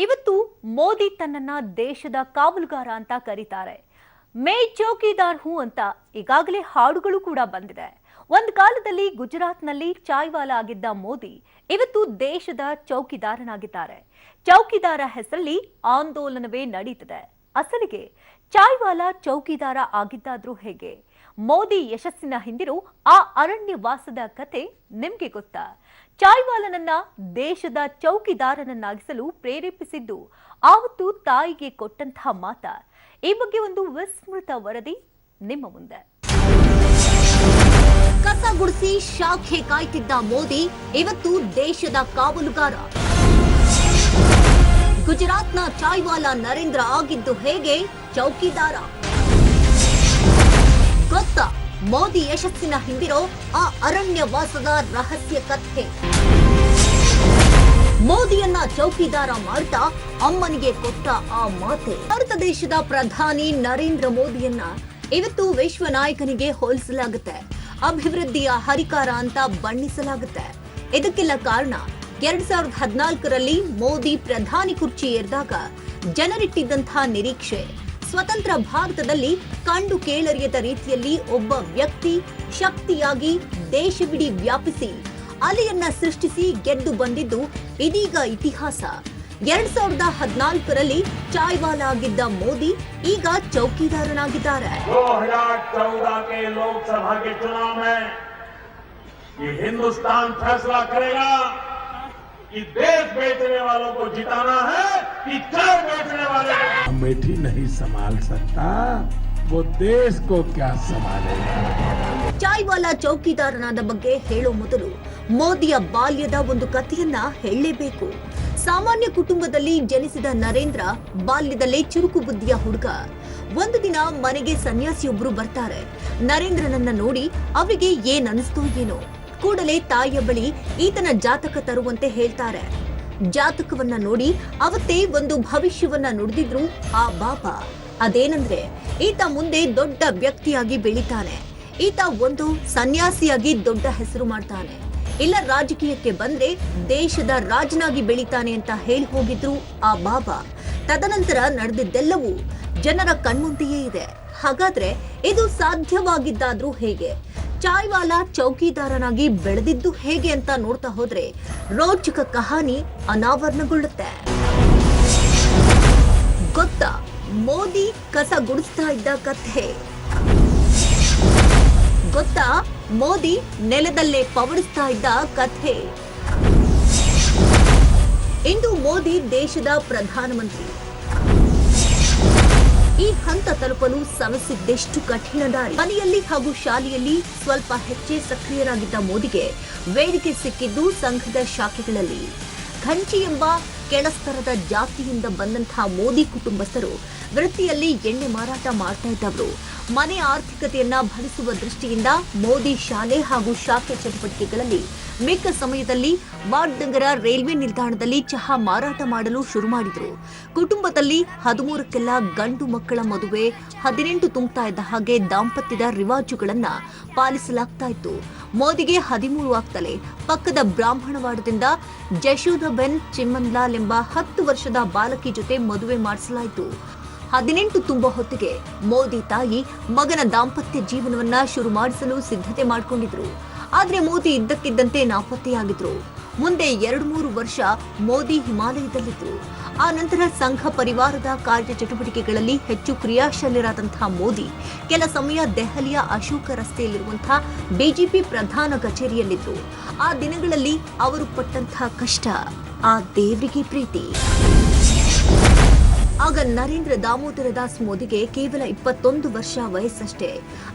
ಇವತ್ತು ಮೋದಿ ತನ್ನನ್ನ ದೇಶದ ಕಾವಲುಗಾರ ಅಂತ ಕರೀತಾರೆ. ಮೇ ಚೌಕಿದಾರ್ ಹೂ ಅಂತ ಈಗಾಗಲೇ ಹಾಡುಗಳು ಕೂಡ ಬಂದಿದೆ. ಒಂದು ಕಾಲದಲ್ಲಿ ಗುಜರಾತ್ನಲ್ಲಿ ಚಾಯ್ವಾಲಾ ಆಗಿದ್ದ ಮೋದಿ ಇವತ್ತು ದೇಶದ ಚೌಕಿದಾರನಾಗಿದ್ದಾರೆ. ಚೌಕಿದಾರ ಹೆಸರಲ್ಲಿ ಆಂದೋಲನವೇ ನಡೀತಿದೆ. ಅಸಲಿಗೆ ಚಾಯ್ವಾಲಾ ಚೌಕಿದಾರ ಆಗಿದ್ದಾದ್ರೂ ಹೇಗೆ? ಮೋದಿ ಯಶಸ್ಸಿನ ಹಿಂದಿರೋ ಆ ಅರಣ್ಯವಾಸದ ಕತೆ ನಿಮ್ಗೆ ಗೊತ್ತಾ? ಚಾಯ್ವಾಲನನ್ನ ದೇಶದ ಚೌಕಿದಾರನನ್ನಾಗಿಸಲು ಪ್ರೇರೇಪಿಸಿದ್ದು ಆವತ್ತು ತಾಯಿಗೆ ಕೊಟ್ಟಂತಹ ಮಾತ. ಈ ಬಗ್ಗೆ ಒಂದು ವಿಸ್ಮೃತ ವರದಿ ನಿಮ್ಮ ಮುಂದೆ. ಕಸ ಗುಡಿಸಿ ಶಾಖೆ ಕಾಯ್ತಿದ್ದ ಮೋದಿ ಇವತ್ತು ದೇಶದ ಕಾವಲುಗಾರ. ಗುಜರಾತ್ನ ಚಾಯ್ವಾಲಾ ನರೇಂದ್ರ ಆಗಿದ್ದು ಹೇಗೆ? ಚೌಕಿದಾರ. ಗೊತ್ತಾ ಮೋದಿ ಯಶಸ್ಸಿನ ಹಿಂದಿರೋ ಆ ಅರಣ್ಯವಾಸದ ರಹಸ್ಯ ಕಥೆ? ಮೋದಿಯನ್ನ ಚೌಕಿದಾರ ಮಾಡ್ತಾ ಅಮ್ಮನಿಗೆ ಕೊಟ್ಟ ಆ ಮಾತೆ. ಭಾರತ ದೇಶದ ಪ್ರಧಾನಿ ನರೇಂದ್ರ ಮೋದಿಯನ್ನ ಇವತ್ತು ವಿಶ್ವ ನಾಯಕನಿಗೆ ಹೋಲಿಸಲಾಗುತ್ತೆ, ಅಭಿವೃದ್ಧಿಯ ಹರಿಕಾರ ಅಂತ ಬಣ್ಣಿಸಲಾಗುತ್ತೆ. ಇದಕ್ಕೆಲ್ಲ ಕಾರಣ 2014ರಲ್ಲಿ ಮೋದಿ ಪ್ರಧಾನಿ ಕುರ್ಚಿ ಏರಿದಾಗ ಜನರಿಟ್ಟಿದ್ದಂತಹ ನಿರೀಕ್ಷೆ. ಸ್ವತಂತ್ರ ಭಾರತದಲ್ಲಿ ಕಂಡು ಕೇಳರಿಯದ ರೀತಿಯಲ್ಲಿ ಒಬ್ಬ ವ್ಯಕ್ತಿ ಶಕ್ತಿಯಾಗಿ ದೇಶವಿಡೀ ವ್ಯಾಪಿಸಿ ಅಲೆಯನ್ನ ಸೃಷ್ಟಿಸಿ ಗೆದ್ದು ಬಂದಿದ್ದು ಇದೀಗ ಇತಿಹಾಸ. 2014ರಲ್ಲಿ ಚಾಯ್ವಾಲಾ ಆಗಿದ್ದ ಮೋದಿ ಈಗ ಚೌಕಿದಾರನಾಗಿದ್ದಾರೆ. 2014 के लोकसभा के चुनाव में ये हिंदुस्तान फैसला करेगा कि देश बेचने वालों को जिताना है कि चाय बेचने वाले को। अमेठी नहीं संभाल सकता, वो देश को क्या संभालेगा? ಚಾಯ್ವಾಲಾ ಚೌಕಿದಾರನಾದ ಬಗ್ಗೆ ಹೇಳೋ ಮೊದಲು ಮೋದಿಯ ಬಾಲ್ಯದ ಒಂದು ಕಥೆಯನ್ನ ಹೇಳಲೇಬೇಕು. ಸಾಮಾನ್ಯ ಕುಟುಂಬದಲ್ಲಿ ಜನಿಸಿದ ನರೇಂದ್ರ ಬಾಲ್ಯದಲ್ಲೇ ಚುರುಕು ಬುದ್ಧಿಯ ಹುಡುಗ. ಒಂದು ದಿನ ಮನೆಗೆ ಸನ್ಯಾಸಿಯೊಬ್ರು ಬರ್ತಾರೆ. ನರೇಂದ್ರನನ್ನ ನೋಡಿ ಅವರಿಗೆ ಏನ್ ಅನಿಸ್ತೋ ಏನೋ, ಕೂಡಲೇ ತಾಯಿಯ ಬಳಿ ಈತನ ಜಾತಕ ತರುವಂತೆ ಹೇಳ್ತಾರೆ. ಜಾತಕವನ್ನ ನೋಡಿ ಅವತ್ತೇ ಒಂದು ಭವಿಷ್ಯವನ್ನ ನುಡಿದಿದ್ರು ಆ ಬಾಬಾ. ಅದೇನಂದ್ರೆ ಈತ ಮುಂದೆ ದೊಡ್ಡ ವ್ಯಕ್ತಿಯಾಗಿ ಬೆಳಿತಾನೆ, ಈತ ಒಂದು ಸನ್ಯಾಸಿಯಾಗಿ ದೊಡ್ಡ ಹೆಸರು ಮಾಡ್ತಾನೆ, ಇಲ್ಲ ರಾಜಕೀಯಕ್ಕೆ ಬಂದ್ರೆ ದೇಶದ ರಾಜನಾಗಿ ಬೆಳಿತಾನೆ ಅಂತ ಹೇಳಿ ಹೋಗಿದ್ರು ಆ ಬಾಬಾ. ತದನಂತರ ನಡೆದಿದ್ದೆಲ್ಲವೂ ಜನರ ಕಣ್ಮುಂದೆಯೇ ಇದೆ. ಹಾಗಾದ್ರೆ ಇದು ಸಾಧ್ಯವಾಗಿದ್ದಾದ್ರೂ ಹೇಗೆ? ಚಾಯ್ವಾಲಾ ಚೌಕಿದಾರನಾಗಿ ಬೆಳೆದಿದ್ದು ಹೇಗೆ ಅಂತ ನೋಡ್ತಾ ಹೋದ್ರೆ ರೋಚಕ ಕಹಾನಿ ಅನಾವರಣಗೊಳ್ಳುತ್ತೆ. ಗೊತ್ತಾ ಮೋದಿ ಕಸ ಗುಡಿಸ್ತಾ ಇದ್ದ ಕಥೆ? ಗೊತ್ತಾ ಮೋದಿ ನೆಲದಲ್ಲೇ ಪವಡಿಸ್ತಾ ಇದ್ದ ಕಥೆ? ಇಂದು ಮೋದಿ ದೇಶದ ಪ್ರಧಾನಮಂತ್ರಿ. ಈ ಹಂತ ತಲುಪಲು ಶ್ರಮಿಸಿದ್ದೆಷ್ಟು ಕಠಿಣ ದಾರಿ. ಮನೆಯಲ್ಲಿ ಹಾಗೂ ಶಾಲೆಯಲ್ಲಿ ಸ್ವಲ್ಪ ಹೆಚ್ಚೇ ಸಕ್ರಿಯರಾಗಿದ್ದ ಮೋದಿಗೆ ವೇದಿಕೆ ಸಿಕ್ಕಿದ್ದು ಸಂಘದ ಶಾಖೆಗಳಲ್ಲಿ. ಘಂಚಿ ಎಂಬ ಕೆಳಸ್ತರದ ಜಾತಿಯಿಂದ ಬಂದಂತಹ ಮೋದಿ ಕುಟುಂಬಸ್ಥರು ವೃತ್ತಿಯಲ್ಲಿ ಎಣ್ಣೆ ಮಾರಾಟ ಮಾಡ್ತಾ ಇದ್ದವರು. ಮನೆ ಆರ್ಥಿಕತೆಯನ್ನ ಭರಿಸುವ ದೃಷ್ಟಿಯಿಂದ ಮೋದಿ ಶಾಲೆ ಹಾಗೂ ಶಾಖೆ ಚಟುವಟಿಕೆಗಳಲ್ಲಿ ಮಿಕ್ಕ ಸಮಯದಲ್ಲಿ ವಾಡ್ನಗರ ರೈಲ್ವೆ ನಿಲ್ದಾಣದಲ್ಲಿ ಚಹಾ ಮಾರಾಟ ಮಾಡಲು ಶುರು ಮಾಡಿದ್ರು. ಕುಟುಂಬದಲ್ಲಿ 13ಕ್ಕೆಲ್ಲ ಗಂಡು ಮಕ್ಕಳ ಮದುವೆ, 18 ತುಂಬುತ್ತಾ ಇದ್ದ ಹಾಗೆ ದಾಂಪತ್ಯದ ರಿವಾಜುಗಳನ್ನ ಪಾಲಿಸಲಾಗ್ತಾ ಇತ್ತು. ಮೋದಿಗೆ 13 ಆಗ್ತಲೇ ಪಕ್ಕದ ಬ್ರಾಹ್ಮಣವಾಡದಿಂದ ಜಶೋದಾಬೆನ್ ಚಿಮ್ಮನ್ಲಾಲ್ ಎಂಬ 10 ವರ್ಷದ ಬಾಲಕಿ ಜೊತೆ ಮದುವೆ ಮಾಡಿಸಲಾಯಿತು. 18 ತುಂಬೋ ಹೊತ್ತಿಗೆ ಮೋದಿ ತಾಯಿ ಮಗನ ದಾಂಪತ್ಯ ಜೀವನವನ್ನ ಶುರು ಮಾಡಿಸಲು ಸಿದ್ಧತೆ ಮಾಡಿಕೊಂಡಿದ್ರು. ಆದ್ರೆ ಮೋದಿ ಇದ್ದಕ್ಕಿದ್ದಂತೆ ನಾಪತ್ತೆಯಾಗಿದ್ರು. ಮುಂದೆ 2-3 ವರ್ಷ ಮೋದಿ ಹಿಮಾಲಯದಲ್ಲಿದ್ರು. ಆ ನಂತರ ಸಂಘ ಪರಿವಾರದ ಕಾರ್ಯ ಚಟುವಟಿಕೆಗಳಲ್ಲಿ ಹೆಚ್ಚು ಕ್ರಿಯಾಶೀಲರಾದಂತಹ ಮೋದಿ ಕೆಲ ಸಮಯ ದೆಹಲಿಯ ಅಶೋಕ ರಸ್ತೆಯಲ್ಲಿರುವಂತಹ ಬಿಜೆಪಿ ಪ್ರಧಾನ ಕಚೇರಿಯಲ್ಲಿದ್ರು. ಆ ದಿನಗಳಲ್ಲಿ ಅವರು ಪಟ್ಟಂತಹ ಕಷ್ಟ ಆ ದೇವರಿಗೆ ಪ್ರೀತಿ. ಆಗ ನರೇಂದ್ರ ದಾಮೋದರ ದಾಸ್ ಮೋದಿಗೆ ಕೇವಲ 21 ವರ್ಷ ವಯಸ್ಸಷ್ಟೇ.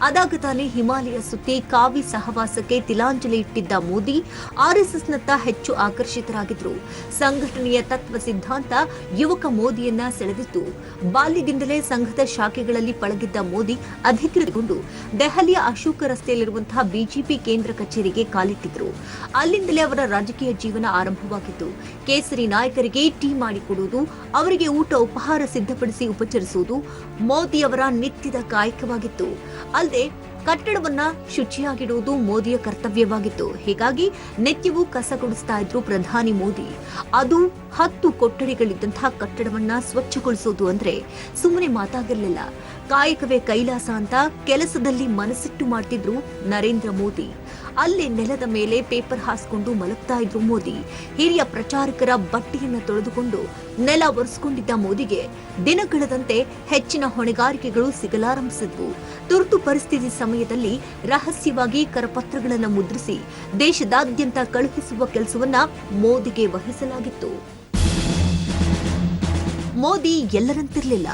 ಅದಾಗ ತಾನೇ ಹಿಮಾಲಯ ಸುತ್ತಿ ಕಾವಿ ಸಹವಾಸಕ್ಕೆ ತಿಲಾಂಜಲಿ ಇಟ್ಟಿದ್ದ ಮೋದಿ ಆರ್ಎಸ್ಎಸ್ನತ್ತ ಹೆಚ್ಚು ಆಕರ್ಷಿತರಾಗಿದ್ರು. ಸಂಘಟನೆಯ ತತ್ವ ಸಿದ್ಧಾಂತ ಯುವಕ ಮೋದಿಯನ್ನ ಸೆಳೆದಿತ್ತು. ಬಾಲ್ಯದಿಂದಲೇ ಸಂಘದ ಶಾಖೆಗಳಲ್ಲಿ ಪಳಗಿದ್ದ ಮೋದಿ ಅಧಿಕೃತಗೊಂಡು ದೆಹಲಿಯ ಅಶೋಕ ರಸ್ತೆಯಲ್ಲಿರುವಂತಹ ಬಿಜೆಪಿ ಕೇಂದ್ರ ಕಚೇರಿಗೆ ಕಾಲಿಟ್ಟಿದ್ರು. ಅಲ್ಲಿಂದಲೇ ಅವರ ರಾಜಕೀಯ ಜೀವನ ಆರಂಭವಾಗಿತ್ತು. ಕೇಸರಿ ನಾಯಕರಿಗೆ ಟೀ ಮಾಡಿಕೊಡುವುದು, ಅವರಿಗೆ ಊಟ ಉಪಹಾರ ಸಿದ್ಧಪಡಿಸಿ ಉಪಚರಿಸುವುದು ಮೋದಿ ಅವರ ನಿತ್ಯದ ಕಾಯಕವಾಗಿತ್ತು. ಅಲ್ಲದೆ ಕಟ್ಟಡವನ್ನ ಶುಚಿಯಾಗಿಡುವುದು ಮೋದಿಯ ಕರ್ತವ್ಯವಾಗಿತ್ತು. ಹೀಗಾಗಿ ನಿತ್ಯವೂ ಕಸ ಗುಡಿಸ್ತಾ ಇದ್ರು ಪ್ರಧಾನಿ ಮೋದಿ. ಅದು 10 ಕೊಠಡಿಗಳಿದ್ದಂತಹ ಕಟ್ಟಡವನ್ನ ಸ್ವಚ್ಛಗೊಳಿಸೋದು ಅಂದ್ರೆ ಸುಮ್ಮನೆ ಮಾತಾಗಿರಲಿಲ್ಲ. ಕಾಯಕವೇ ಕೈಲಾಸ ಅಂತ ಕೆಲಸದಲ್ಲಿ ಮನಸ್ಸಿಟ್ಟು ಮಾಡ್ತಿದ್ರು ನರೇಂದ್ರ ಮೋದಿ. ಅಲ್ಲೇ ನೆಲದ ಮೇಲೆ ಪೇಪರ್ ಹಾಸ್ಕೊಂಡು ಮಲಗ್ತಾ ಇದ್ರು ಮೋದಿ. ಹಿರಿಯ ಪ್ರಚಾರಕರ ಬಟ್ಟೆಯನ್ನ ತೊಳೆದುಕೊಂಡು ನೆಲ ಒರೆಸ್ಕೊಂಡಿದ್ದ ಮೋದಿಗೆ ದಿನಗಳದಂತೆ ಹೆಚ್ಚಿನ ಹೊಣೆಗಾರಿಕೆಗಳು ಸಿಗಲಾರಂಭಿಸಿದ್ವು. ತುರ್ತು ಪರಿಸ್ಥಿತಿ ಸಮಯದಲ್ಲಿ ರಹಸ್ಯವಾಗಿ ಕರಪತ್ರಗಳನ್ನು ಮುದ್ರಿಸಿ ದೇಶದಾದ್ಯಂತ ಕಳುಹಿಸುವ ಕೆಲಸವನ್ನ ಮೋದಿಗೆ ವಹಿಸಲಾಗಿತ್ತು. ಮೋದಿ ಎಲ್ಲರಂತಿರ್ಲಿಲ್ಲ.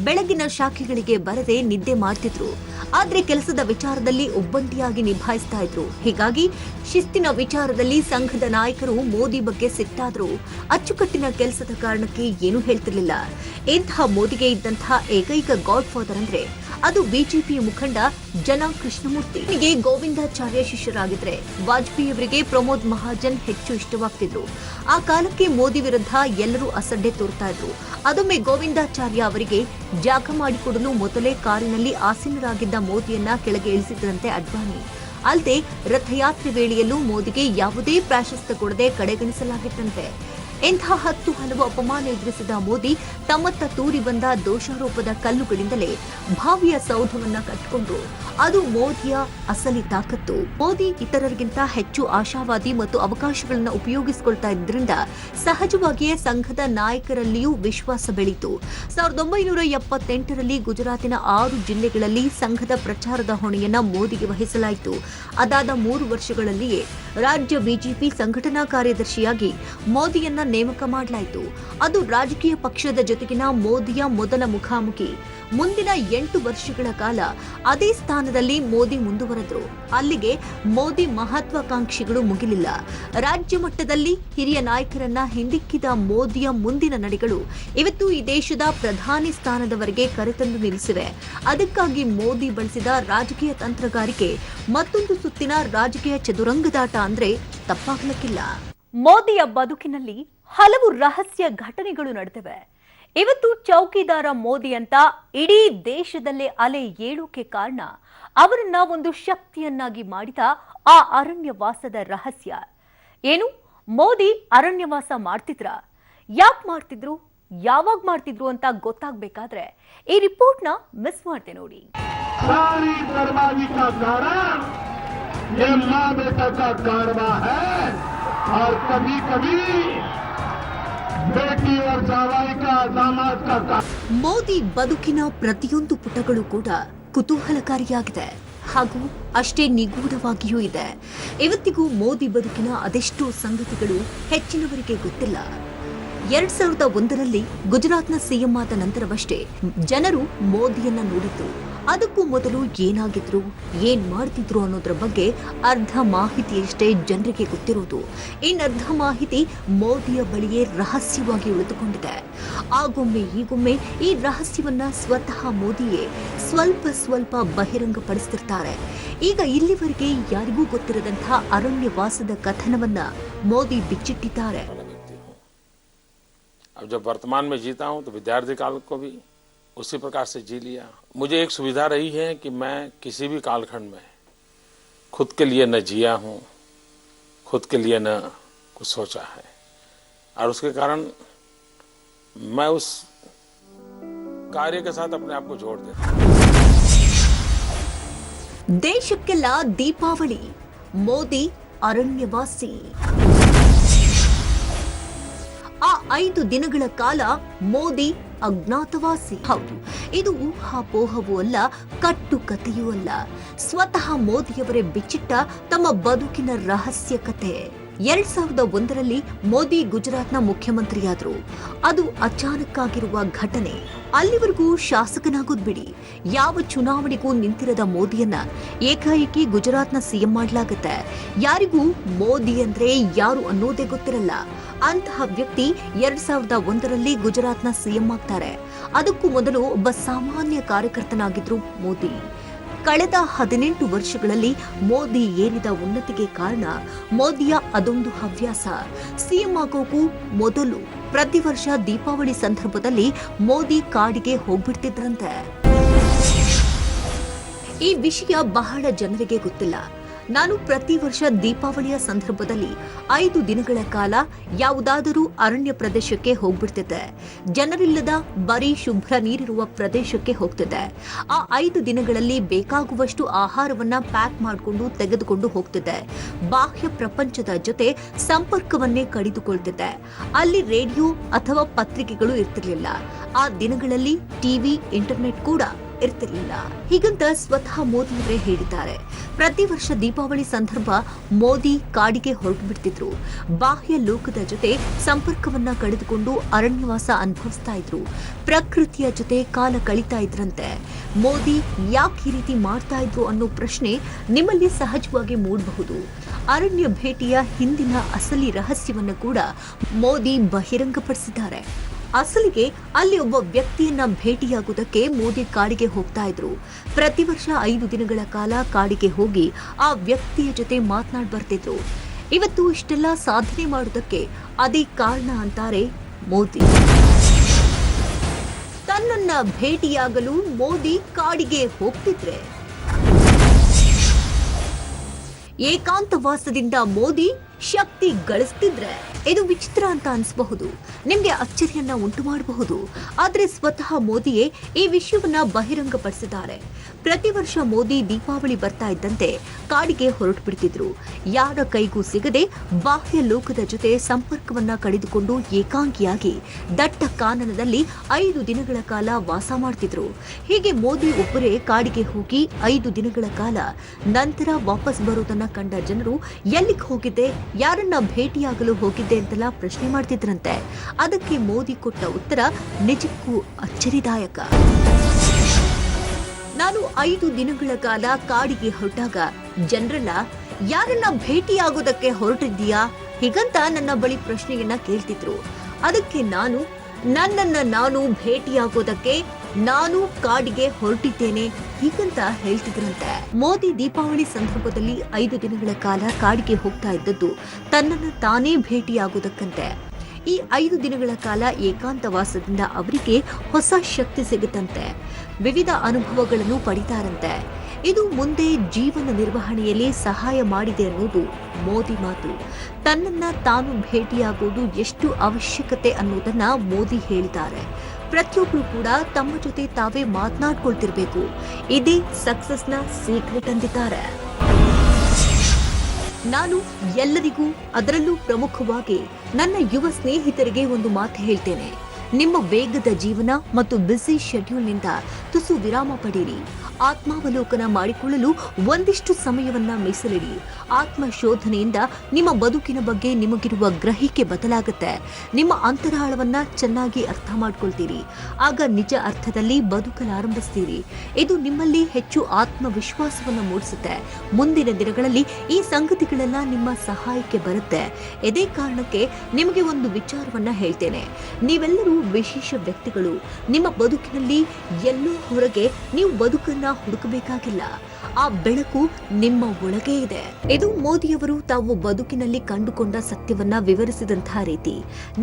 ಬೆಳಗಿನ ಶಾಖೆಗಳಿಗೆ ಬರದೆ ನಿದ್ದೆ ಮಾಡ್ತಿದ್ರು. ಆದ್ರೆ ಕೆಲಸದ ವಿಚಾರದಲ್ಲಿ ಒಬ್ಬಂಟಿಯಾಗಿ ನಿಭಾಯಿಸ್ತಾ ಇದ್ರು. ಹೀಗಾಗಿ ಶಿಸ್ತಿನ ವಿಚಾರದಲ್ಲಿ ಸಂಘದ ನಾಯಕರು ಮೋದಿ ಬಗ್ಗೆ ಸಿಟ್ಟಾದ್ರು. ಅಚ್ಚುಕಟ್ಟಿನ ಕೆಲಸದ ಕಾರಣಕ್ಕೆ ಏನೂ ಹೇಳ್ತಿರ್ಲಿಲ್ಲ. ಇಂತಹ ಮೋದಿಗೆ ಇದ್ದಂತಹ ಏಕೈಕ ಗಾಡ್ ಫಾದರ್ ಅಂದ್ರೆ ಅದು ಬಿಜೆಪಿ ಮುಖಂಡ ಜನ ಕೃಷ್ಣಮೂರ್ತಿ. ಹೀಗೆ ಗೋವಿಂದಾಚಾರ್ಯ ಶಿಷ್ಯರಾಗಿದ್ರೆ ವಾಜಪೇಯಿ ಅವರಿಗೆ ಪ್ರಮೋದ್ ಮಹಾಜನ್ ಹೆಚ್ಚು ಇಷ್ಟವಾಗ್ತಿದ್ರು. ಆ ಕಾಲಕ್ಕೆ ಮೋದಿ ವಿರುದ್ಧ ಎಲ್ಲರೂ ಅಸಡ್ಡೆ ತೋರ್ತಾ ಇದ್ರು. ಅದೊಮ್ಮೆ ಗೋವಿಂದಾಚಾರ್ಯ ಅವರಿಗೆ ಜಾಗ ಮಾಡಿಕೊಡಲು ಮೊದಲೇ ಕಾರಿನಲ್ಲಿ ಆಸೀನರಾಗಿದ್ದ ಮೋದಿಯನ್ನ ಕೆಳಗೆ ಇಳಿಸಿದ್ರಂತೆ ಅಡ್ವಾಣಿ. ಅಲ್ಲದೆ ರಥಯಾತ್ರೆ ವೇಳೆಯಲ್ಲೂ ಮೋದಿಗೆ ಯಾವುದೇ ಪ್ರಾಶಸ್ತ್ಯ ಕೊಡದೆ ಕಡೆಗಣಿಸಲಾಗಿತ್ತಂತೆ. ಇಂಥ 10 ಹಲವು ಅಪಮಾನ ಎದುರಿಸಿದ ಮೋದಿ ತಮ್ಮತ್ತ ತೂರಿ ಬಂದ ದೋಷಾರೋಪದ ಕಲ್ಲುಗಳಿಂದಲೇ ಭಾವಿಯ ಸೌಧವನ್ನ ಕಟ್ಟಿಕೊಂಡ್ರು. ಅದು ಮೋದಿಯ ಅಸಲಿ ತಾಕತ್ತು. ಮೋದಿ ಇತರರಿಗಿಂತ ಹೆಚ್ಚು ಆಶಾವಾದಿ ಮತ್ತು ಅವಕಾಶಗಳನ್ನು ಉಪಯೋಗಿಸಿಕೊಳ್ತಾ ಇದ್ರಿಂದ ಸಹಜವಾಗಿಯೇ ಸಂಘದ ನಾಯಕರಲ್ಲಿಯೂ ವಿಶ್ವಾಸ ಬೆಳೀತು. 1978ರಲ್ಲಿ ಗುಜರಾತಿನ 6 ಜಿಲ್ಲೆಗಳಲ್ಲಿ ಸಂಘದ ಪ್ರಚಾರದ ಹೊಣೆಯನ್ನ ಮೋದಿಗೆ ವಹಿಸಲಾಯಿತು. ಅದಾದ 3 ವರ್ಷಗಳಲ್ಲಿಯೇ ರಾಜ್ಯ ಬಿಜೆಪಿ ಸಂಘಟನಾ ಕಾರ್ಯದರ್ಶಿಯಾಗಿ ಮೋದಿಯನ್ನ ನೇಮಕ ಮಾಡಲಾಯಿತು. ಅದು ರಾಜಕೀಯ ಪಕ್ಷದ ಜೊತೆಗಿನ ಮೋದಿಯ ಮೊದಲ ಮುಖಾಮುಖಿ. ಮುಂದಿನ 8 ವರ್ಷಗಳ ಕಾಲ ಅದೇ ಸ್ಥಾನದಲ್ಲಿ ಮೋದಿ ಮುಂದುವರೆದರು. ಅಲ್ಲಿಗೆ ಮೋದಿ ಮಹತ್ವಾಕಾಂಕ್ಷಿಗಳು ಮುಗಿಲಿಲ್ಲ. ರಾಜ್ಯ ಮಟ್ಟದಲ್ಲಿ ಹಿರಿಯ ನಾಯಕರನ್ನ ಹಿಂದಿಕ್ಕಿದ ಮೋದಿಯ ಮುಂದಿನ ನಡೆಗಳು ಇವತ್ತು ಈ ದೇಶದ ಪ್ರಧಾನಿ ಸ್ಥಾನದವರೆಗೆ ಕರೆತಂದು ನಿಲ್ಲಿಸಿವೆ. ಅದಕ್ಕಾಗಿ ಮೋದಿ ಬಳಸಿದ ರಾಜಕೀಯ ತಂತ್ರಗಾರಿಕೆ ಮತ್ತೊಂದು ಸುತ್ತಿನ ರಾಜಕೀಯ ಚದುರಂಗದಾಟ ಅಂದ್ರೆ ತಪ್ಪಾಗಲಿಕ್ಕಿಲ್ಲ. ಮೋದಿಯ ಬದುಕಿನಲ್ಲಿ ಹಲವು ರಹಸ್ಯ ಘಟನೆಗಳು ನಡೆದಿವೆ. ಇವತ್ತು ಚೌಕಿದಾರ ಮೋದಿ ಅಂತ ಇಡೀ ದೇಶದಲ್ಲೇ ಅಲೆ ಏಳೋಕೆ ಕಾರಣ ಅವರನ್ನ ಒಂದು ಶಕ್ತಿಯನ್ನಾಗಿ ಮಾಡಿದ ಆ ಅರಣ್ಯವಾಸದ ರಹಸ್ಯ ಏನು? ಮೋದಿ ಅರಣ್ಯವಾಸ ಮಾಡ್ತಿದ್ರ? ಯಾಕೆ ಮಾಡ್ತಿದ್ರು, ಯಾವಾಗ ಮಾಡ್ತಿದ್ರು ಅಂತ ಗೊತ್ತಾಗಬೇಕಾದ್ರೆ ಈ ರಿಪೋರ್ಟ್ನ ಮಿಸ್ ಮಾಡ್ತೆ ನೋಡಿ. सारी बर्बादी का कारण ये माँ बेटा का कारवा है और कभी कभी बेटी और जावाई का दामाद का ಮೋದಿ ಬದುಕಿನ ಪ್ರತಿಯೊಂದು ಪುಟಗಳು ಕೂಡ ಕುತೂಹಲಕಾರಿಯಾಗಿದೆ ಹಾಗೂ ಅಷ್ಟೇ ನಿಗೂಢವಾಗಿಯೂ ಇದೆ. ಇವತ್ತಿಗೂ ಮೋದಿ ಬದುಕಿನ ಅದೆಷ್ಟೋ ಸಂಗತಿಗಳು ಹೆಚ್ಚಿನವರಿಗೆ ಗೊತ್ತಿಲ್ಲ. 2001ರಲ್ಲಿ ಗುಜರಾತ್ನ ಸಿಎಂ ಆದ ನಂತರವಷ್ಟೇ ಜನರು ಮೋದಿಯನ್ನ ನೋಡಿದ್ರು. ಅದಕ್ಕೂ ಮೊದಲು ಏನಾಗಿದ್ರು, ಏನ್ ಮಾಡ್ತಿದ್ರು ಅನ್ನೋದ್ರ ಬಗ್ಗೆ ಅರ್ಧ ಮಾಹಿತಿಯಷ್ಟೇ ಜನರಿಗೆ ಗೊತ್ತಿರೋದು. ಇನ್ನರ್ಧ ಮಾಹಿತಿ ಮೋದಿಯ ಬಳಿಯೇ ರಹಸ್ಯವಾಗಿ ಉಳಿದುಕೊಂಡಿದೆ. ಆಗೊಮ್ಮೆ ಈಗೊಮ್ಮೆ ಈ ರಹಸ್ಯವನ್ನ ಸ್ವತಃ ಮೋದಿಯೇ ಸ್ವಲ್ಪ ಬಹಿರಂಗಪಡಿಸ್ತಿರ್ತಾರೆ. ಈಗ ಇಲ್ಲಿವರೆಗೆ ಯಾರಿಗೂ ಗೊತ್ತಿರದಂತಹ ಅರಣ್ಯವಾಸದ ಕಥನವನ್ನ ಮೋದಿ ಬಿಚ್ಚಿಟ್ಟಿದ್ದಾರೆ. अब जब वर्तमान में जीता हूं तो विद्यार्थी काल को भी उसी प्रकार से जी लिया. मुझे एक सुविधा रही है कि मैं किसी भी कालखंड में खुद के लिए न जिया हूं, खुद के लिए न कुछ सोचा है और उसके कारण मैं उस कार्य के साथ अपने आप को जोड़ देता हूं. ದೇಶಕ್ಕೆಲ್ಲ ದೀಪಾವಳಿ, ಮೋದಿ ಅರಣ್ಯವಾಸಿ. ಆ 5 ದಿನಗಳ ಕಾಲ ಮೋದಿ ಅಜ್ಞಾತವಾಸಿ. ಹೌದು, ಇದು ಊಹಾಪೋಹವೂ ಅಲ್ಲ, ಕಟ್ಟು ಕಥೆಯೂ ಅಲ್ಲ. ಸ್ವತಃ ಮೋದಿಯವರೇ ಬಿಚ್ಚಿಟ್ಟ ತಮ್ಮ ಬದುಕಿನ ರಹಸ್ಯ ಕತೆ. 2001ರಲ್ಲಿ ಮೋದಿ ಗುಜರಾತ್ನ ಮುಖ್ಯಮಂತ್ರಿಯಾದ್ರು. ಅದು ಅಚಾನಕ್ ಆಗಿರುವ ಘಟನೆ. ಅಲ್ಲಿವರೆಗೂ ಶಾಸಕನಾಗೋದ್ ಬಿಡಿ, ಯಾವ ಚುನಾವಣೆಗೂ ನಿಂತಿರದ ಮೋದಿಯನ್ನ ಏಕಾಏಕಿ ಗುಜರಾತ್ನ ಸಿಎಂ ಮಾಡಲಾಗುತ್ತೆ. ಯಾರಿಗೂ ಮೋದಿ ಅಂದ್ರೆ ಯಾರು ಅನ್ನೋದೇ ಗೊತ್ತಿರಲ್ಲ. ಅಂತಹ ವ್ಯಕ್ತಿ 2001ರಲ್ಲಿ ಗುಜರಾತ್ನ ಸಿಎಂ ಆಗ್ತಾರೆ. ಅದಕ್ಕೂ ಮೊದಲು ಒಬ್ಬ ಸಾಮಾನ್ಯ ಕಾರ್ಯಕರ್ತನಾಗಿದ್ರು ಮೋದಿ. ಕಳೆದ 18 ವರ್ಷಗಳಲ್ಲಿ ಮೋದಿ ಏರಿದ ಉನ್ನತಿಗೆ ಕಾರಣ ಮೋದಿಯ ಅದೊಂದು ಹವ್ಯಾಸ. ಸಿಎಂ ಆಗೋಕು ಮೊದಲು ಪ್ರತಿ ವರ್ಷ ದೀಪಾವಳಿ ಸಂದರ್ಭದಲ್ಲಿ ಮೋದಿ ಕಾಡಿಗೆ ಹೋಗ್ಬಿಡ್ತಿದ್ರಂತೆ. ಈ ವಿಷಯ ಬಹಳ ಜನರಿಗೆ ಗೊತ್ತಿಲ್ಲ. ನಾನು ಪ್ರತಿ ವರ್ಷ ದೀಪಾವಳಿಯ ಸಂದರ್ಭದಲ್ಲಿ 5 ದಿನಗಳ ಕಾಲ ಯಾವುದಾದರೂ ಅರಣ್ಯ ಪ್ರದೇಶಕ್ಕೆ ಹೋಗ್ಬಿಡ್ತಿದ್ದೆ. ಜನರಿಲ್ಲದ ಬರೀ ಶುಭ್ರ ನೀರಿರುವ ಪ್ರದೇಶಕ್ಕೆ ಹೋಗ್ತಿದ್ದೆ. ಆ 5 ದಿನಗಳಲ್ಲಿ ಬೇಕಾಗುವಷ್ಟು ಆಹಾರವನ್ನ ಪ್ಯಾಕ್ ಮಾಡಿಕೊಂಡು ತೆಗೆದುಕೊಂಡು ಹೋಗ್ತಿದ್ದೆ. ಬಾಹ್ಯ ಪ್ರಪಂಚದ ಜೊತೆ ಸಂಪರ್ಕವನ್ನೇ ಕಡಿದುಕೊಳ್ತಿದ್ದೆ. ಅಲ್ಲಿ ರೇಡಿಯೋ ಅಥವಾ ಪತ್ರಿಕೆಗಳು ಇರ್ತಿರ್ಲಿಲ್ಲ. ಆ ದಿನಗಳಲ್ಲಿ ಟಿವಿ, ಇಂಟರ್ನೆಟ್ ಕೂಡ ಇರ್ತಿರ್ಲಿಲ್ಲ. ಹೀಗಂತ ಸ್ವತಃ ಮೋದಿಯವರೇ ಹೇಳಿದ್ದಾರೆ. ಪ್ರತಿ ವರ್ಷ ದೀಪಾವಳಿ ಸಂದರ್ಭ ಮೋದಿ ಕಾಡಿಗೆ ಹೊರಟು ಬಿಡ್ತಿದ್ರು. ಬಾಹ್ಯ ಲೋಕದ ಜೊತೆ ಸಂಪರ್ಕವನ್ನ ಕಳೆದುಕೊಂಡು ಅರಣ್ಯವಾಸ ಅನುಭವಿಸ್ತಾ ಇದ್ರು. ಪ್ರಕೃತಿಯ ಜೊತೆ ಕಾಲ ಕಳೀತಾ ಇದ್ರಂತೆ. ಮೋದಿ ಯಾಕೆ ಈ ರೀತಿ ಮಾಡ್ತಾ ಇದ್ರು ಅನ್ನೋ ಪ್ರಶ್ನೆ ನಿಮ್ಮಲ್ಲಿ ಸಹಜವಾಗಿ ಮೂಡಬಹುದು. ಅರಣ್ಯ ಭೇಟಿಯ ಹಿಂದಿನ ಅಸಲಿ ರಹಸ್ಯವನ್ನು ಕೂಡ ಮೋದಿ ಬಹಿರಂಗಪಡಿಸಿದ್ದಾರೆ. ಅಸಲಿಗೆ ಅಲ್ಲಿ ಒಬ್ಬ ವ್ಯಕ್ತಿಯನ್ನ ಭೇಟಿಯಾಗುವುದಕ್ಕೆ ಮೋದಿ ಕಾಡಿಗೆ ಹೋಗ್ತಾ ಇದ್ರು. ಪ್ರತಿ ವರ್ಷ 5 ದಿನಗಳ ಕಾಲ ಕಾಡಿಗೆ ಹೋಗಿ ಆ ವ್ಯಕ್ತಿಯ ಜೊತೆ ಮಾತನಾಡಿ ಬರ್ತಿದ್ರು. ಇವತ್ತು ಇಷ್ಟೆಲ್ಲ ಸಾಧನೆ ಮಾಡುವುದಕ್ಕೆ ಅದೇ ಕಾರಣ ಅಂತಾರೆ ಮೋದಿ. ತನ್ನನ್ನ ಭೇಟಿಯಾಗಲು ಮೋದಿ ಕಾಡಿಗೆ ಹೋಗ್ತಿದ್ರೆ ಏಕಾಂತವಾಸದಿಂದ ಮೋದಿ ಶಕ್ತಿ ಗಳಿಸ್ತಿದ್ರೆ ಇದು ವಿಚಿತ್ರ ಅಂತ ಅನಿಸಬಹುದು, ನಿಮ್ಗೆ ಅಚ್ಚರಿಯನ್ನ ಉಂಟು ಮಾಡಬಹುದು. ಆದ್ರೆ ಸ್ವತಃ ಮೋದಿಯೇ ಈ ವಿಷಯವನ್ನ ಬಹಿರಂಗಪಡಿಸಿದ್ದಾರೆ. ಪ್ರತಿ ವರ್ಷ ಮೋದಿ ದೀಪಾವಳಿ ಬರ್ತಾ ಇದ್ದಂತೆ ಕಾಡಿಗೆ ಹೊರಟು ಬಿಡ್ತಿದ್ರು. ಯಾರ ಕೈಗೂ ಸಿಗದೆ ಬಾಹ್ಯ ಲೋಕದ ಜೊತೆ ಸಂಪರ್ಕವನ್ನ ಕಡಿದುಕೊಂಡು ಏಕಾಂಗಿಯಾಗಿ ದಟ್ಟ ಕಾನನದಲ್ಲಿ 5 ದಿನಗಳ ಕಾಲ ವಾಸ ಮಾಡ್ತಿದ್ರು. ಹೀಗೆ ಮೋದಿ ಒಬ್ಬರೇ ಕಾಡಿಗೆ ಹೋಗಿ 5 ದಿನಗಳ ಕಾಲ ನಂತರ ವಾಪಸ್ ಬರೋದನ್ನ ಕಂಡ ಜನರು ಎಲ್ಲಿಗೆ ಹೋಗಿದ್ದೆ, ಯಾರನ್ನ ಭೇಟಿಯಾಗಲು ಹೋಗಿದ್ದೆ ಅಂತೆಲ್ಲ ಪ್ರಶ್ನೆ ಮಾಡ್ತಿದ್ರಂತೆ. ಅದಕ್ಕೆ ಮೋದಿ ಕೊಟ್ಟ ಉತ್ತರ ನಿಜಕ್ಕೂ ಅಚ್ಚರಿದಾಯಕ. ನಾನು 5 ದಿನಗಳ ಕಾಲ ಕಾಡಿಗೆ ಹೊರಟಾಗ ಜನರೆಲ್ಲ ಯಾರನ್ನ ಭೇಟಿಯಾಗೋದಕ್ಕೆ ಹೊರಟಿದ್ದೀಯಾ ಹೀಗಂತ ನನ್ನ ಬಳಿ ಪ್ರಶ್ನೆಯನ್ನ ಕೇಳ್ತಿದ್ರು. ಅದಕ್ಕೆ ನನ್ನನ್ನ ನಾನು ಭೇಟಿಯಾಗೋದಕ್ಕೆ ನಾನು ಕಾಡಿಗೆ ಹೊರಟಿದ್ದೇನೆ ಹೀಗಂತ ಹೇಳ್ತಿದ್ರಂತೆ. ಮೋದಿ ದೀಪಾವಳಿ ಸಂದರ್ಭದಲ್ಲಿ 5 ದಿನಗಳ ಕಾಲ ಕಾಡಿಗೆ ಹೋಗ್ತಾ ಇದ್ದದ್ದು ತನ್ನನ್ನು ತಾನೇ ಭೇಟಿಯಾಗೋದಕ್ಕಂತೆ. ಈ 5 ದಿನಗಳ ಕಾಲ ಏಕಾಂತವಾಸದಿಂದ ಅವರಿಗೆ ಹೊಸ ಶಕ್ತಿ ಸಿಗುತ್ತಂತೆ, ವಿವಿಧ ಅನುಭವಗಳನ್ನು ಪಡಿತಾರಂತೆ. ಇದು ಮುಂದೆ ಜೀವನ ನಿರ್ವಹಣೆಯಲ್ಲಿ ಸಹಾಯ ಮಾಡಿದೆ ಅನ್ನೋದು ಮೋದಿ ಮಾತು. ತನ್ನನ್ನ ತಾನು ಭೇಟಿಯಾಗೋದು ಎಷ್ಟು ಅವಶ್ಯಕತೆ ಅನ್ನೋದನ್ನ ಮೋದಿ ಹೇಳಿದ್ದಾರೆ. ಪ್ರತಿಯೊಬ್ಬರು ಕೂಡ ತಮ್ಮ ಜೊತೆ ತಾವೇ ಮಾತನಾಡ್ಕೊಳ್ತಿರ್ಬೇಕು. ಇದೇ ಸಕ್ಸಸ್ನ ಸೀಕ್ರೆಟ್ ಅಂದಿದ್ದಾರೆ. ನಾನು ಎಲ್ಲರಿಗೂ, ಅದರಲ್ಲೂ ಪ್ರಮುಖವಾಗಿ ನನ್ನ ಯುವ ಸ್ನೇಹಿತರಿಗೆ ಒಂದು ಮಾತು ಹೇಳ್ತೇನೆ. ನಿಮ್ಮ ವೇಗದ ಜೀವನ ಮತ್ತು ಬ್ಯುಸಿ ಶೆಡ್ಯೂಲ್ನಿಂದ ತುಸು ವಿರಾಮ ಪಡೀರಿ. ಆತ್ಮಾವಲೋಕನ ಮಾಡಿಕೊಳ್ಳಲು ಒಂದಿಷ್ಟು ಸಮಯವನ್ನ ಮೀಸಲಿಡಿ. ಆತ್ಮ ಶೋಧನೆಯಿಂದ ನಿಮ್ಮ ಬದುಕಿನ ಬಗ್ಗೆ ನಿಮಗಿರುವ ಗ್ರಹಿಕೆ ಬದಲಾಗುತ್ತೆ. ನಿಮ್ಮ ಅಂತರಾಳವನ್ನ ಚೆನ್ನಾಗಿ ಅರ್ಥ ಮಾಡ್ಕೊಳ್ತೀರಿ. ಆಗ ನಿಜ ಅರ್ಥದಲ್ಲಿ ಬದುಕಲಾರಂಭಿಸ್ತೀರಿ. ಇದು ನಿಮ್ಮಲ್ಲಿ ಹೆಚ್ಚು ಆತ್ಮವಿಶ್ವಾಸವನ್ನು ಮೂಡಿಸುತ್ತೆ. ಮುಂದಿನ ದಿನಗಳಲ್ಲಿ ಈ ಸಂಗತಿಗಳೆಲ್ಲ ನಿಮ್ಮ ಸಹಾಯಕ್ಕೆ ಬರುತ್ತೆ. ಇದೇ ಕಾರಣಕ್ಕೆ ನಿಮಗೆ ಒಂದು ವಿಚಾರವನ್ನ ಹೇಳ್ತೇನೆ. ನೀವೆಲ್ಲರೂ ವಿಶೇಷ ವ್ಯಕ್ತಿಗಳು. ನಿಮ್ಮ ಬದುಕಿನಲ್ಲಿ ಎಲ್ಲೋ ಹೊರಗೆ ನೀವು ಬದುಕನ್ನ ಹುಡುಕಬೇಕಾಗಿಲ್ಲ. ಆ ಬೆಳಕು ನಿಮ್ಮ ಒಳಗೆ ಇದೆ. ಇದು ಮೋದಿಯವರು ತಾವು ಬದುಕಿನಲ್ಲಿ ಕಂಡುಕೊಂಡ ಸತ್ಯವನ್ನ ವಿವರಿಸಿದಂತಹ ರೀತಿ.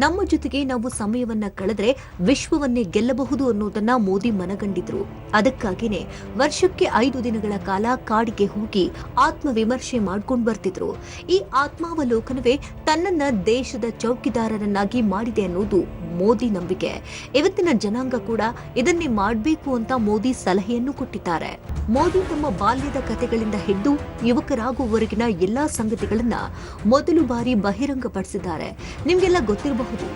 ನಮ್ಮ ಜೊತೆಗೆ ನಾವು ಸಮಯವನ್ನ ಕಳೆದ್ರೆ ವಿಶ್ವವನ್ನೇ ಗೆಲ್ಲಬಹುದು ಅನ್ನೋದನ್ನ ಮೋದಿ ಮನಗಂಡಿದ್ರು. ಅದಕ್ಕಾಗಿನೇ ವರ್ಷಕ್ಕೆ 5 ದಿನಗಳ ಕಾಲ ಕಾಡಿಗೆ ಹೋಗಿ ಆತ್ಮವಿಮರ್ಶೆ ಮಾಡ್ಕೊಂಡು ಬರ್ತಿದ್ರು. ಈ ಆತ್ಮಾವಲೋಕನವೇ ತನ್ನನ್ನ ದೇಶದ ಚೌಕಿದಾರರನ್ನಾಗಿ ಮಾಡಿದೆ ಅನ್ನೋದು ಮೋದಿ ನಂಬಿಕೆ. ಇವತ್ತಿನ ಜನಾಂಗ ಕೂಡ ಇದನ್ನೇ ಮಾಡಬೇಕು ಅಂತ ಮೋದಿ ಸಲಹೆಯನ್ನು ಕೊಟ್ಟಿದ್ದಾರೆ. ಮೋದಿ ತಮ್ಮ ಬಾಲ್ಯದ ಕಥೆಗಳಿಂದ ಹಿಡಿದು ಯುವಕರಾಗುವವರೆಗಿನ ಎಲ್ಲಾ ಸಂಗತಿಗಳನ್ನ ಮೊದಲು ಬಾರಿ ಬಹಿರಂಗಪಡಿಸಿದ್ದಾರೆ. ನಿಮ್ಗೆಲ್ಲ ಗೊತ್ತಿರಬಹುದು,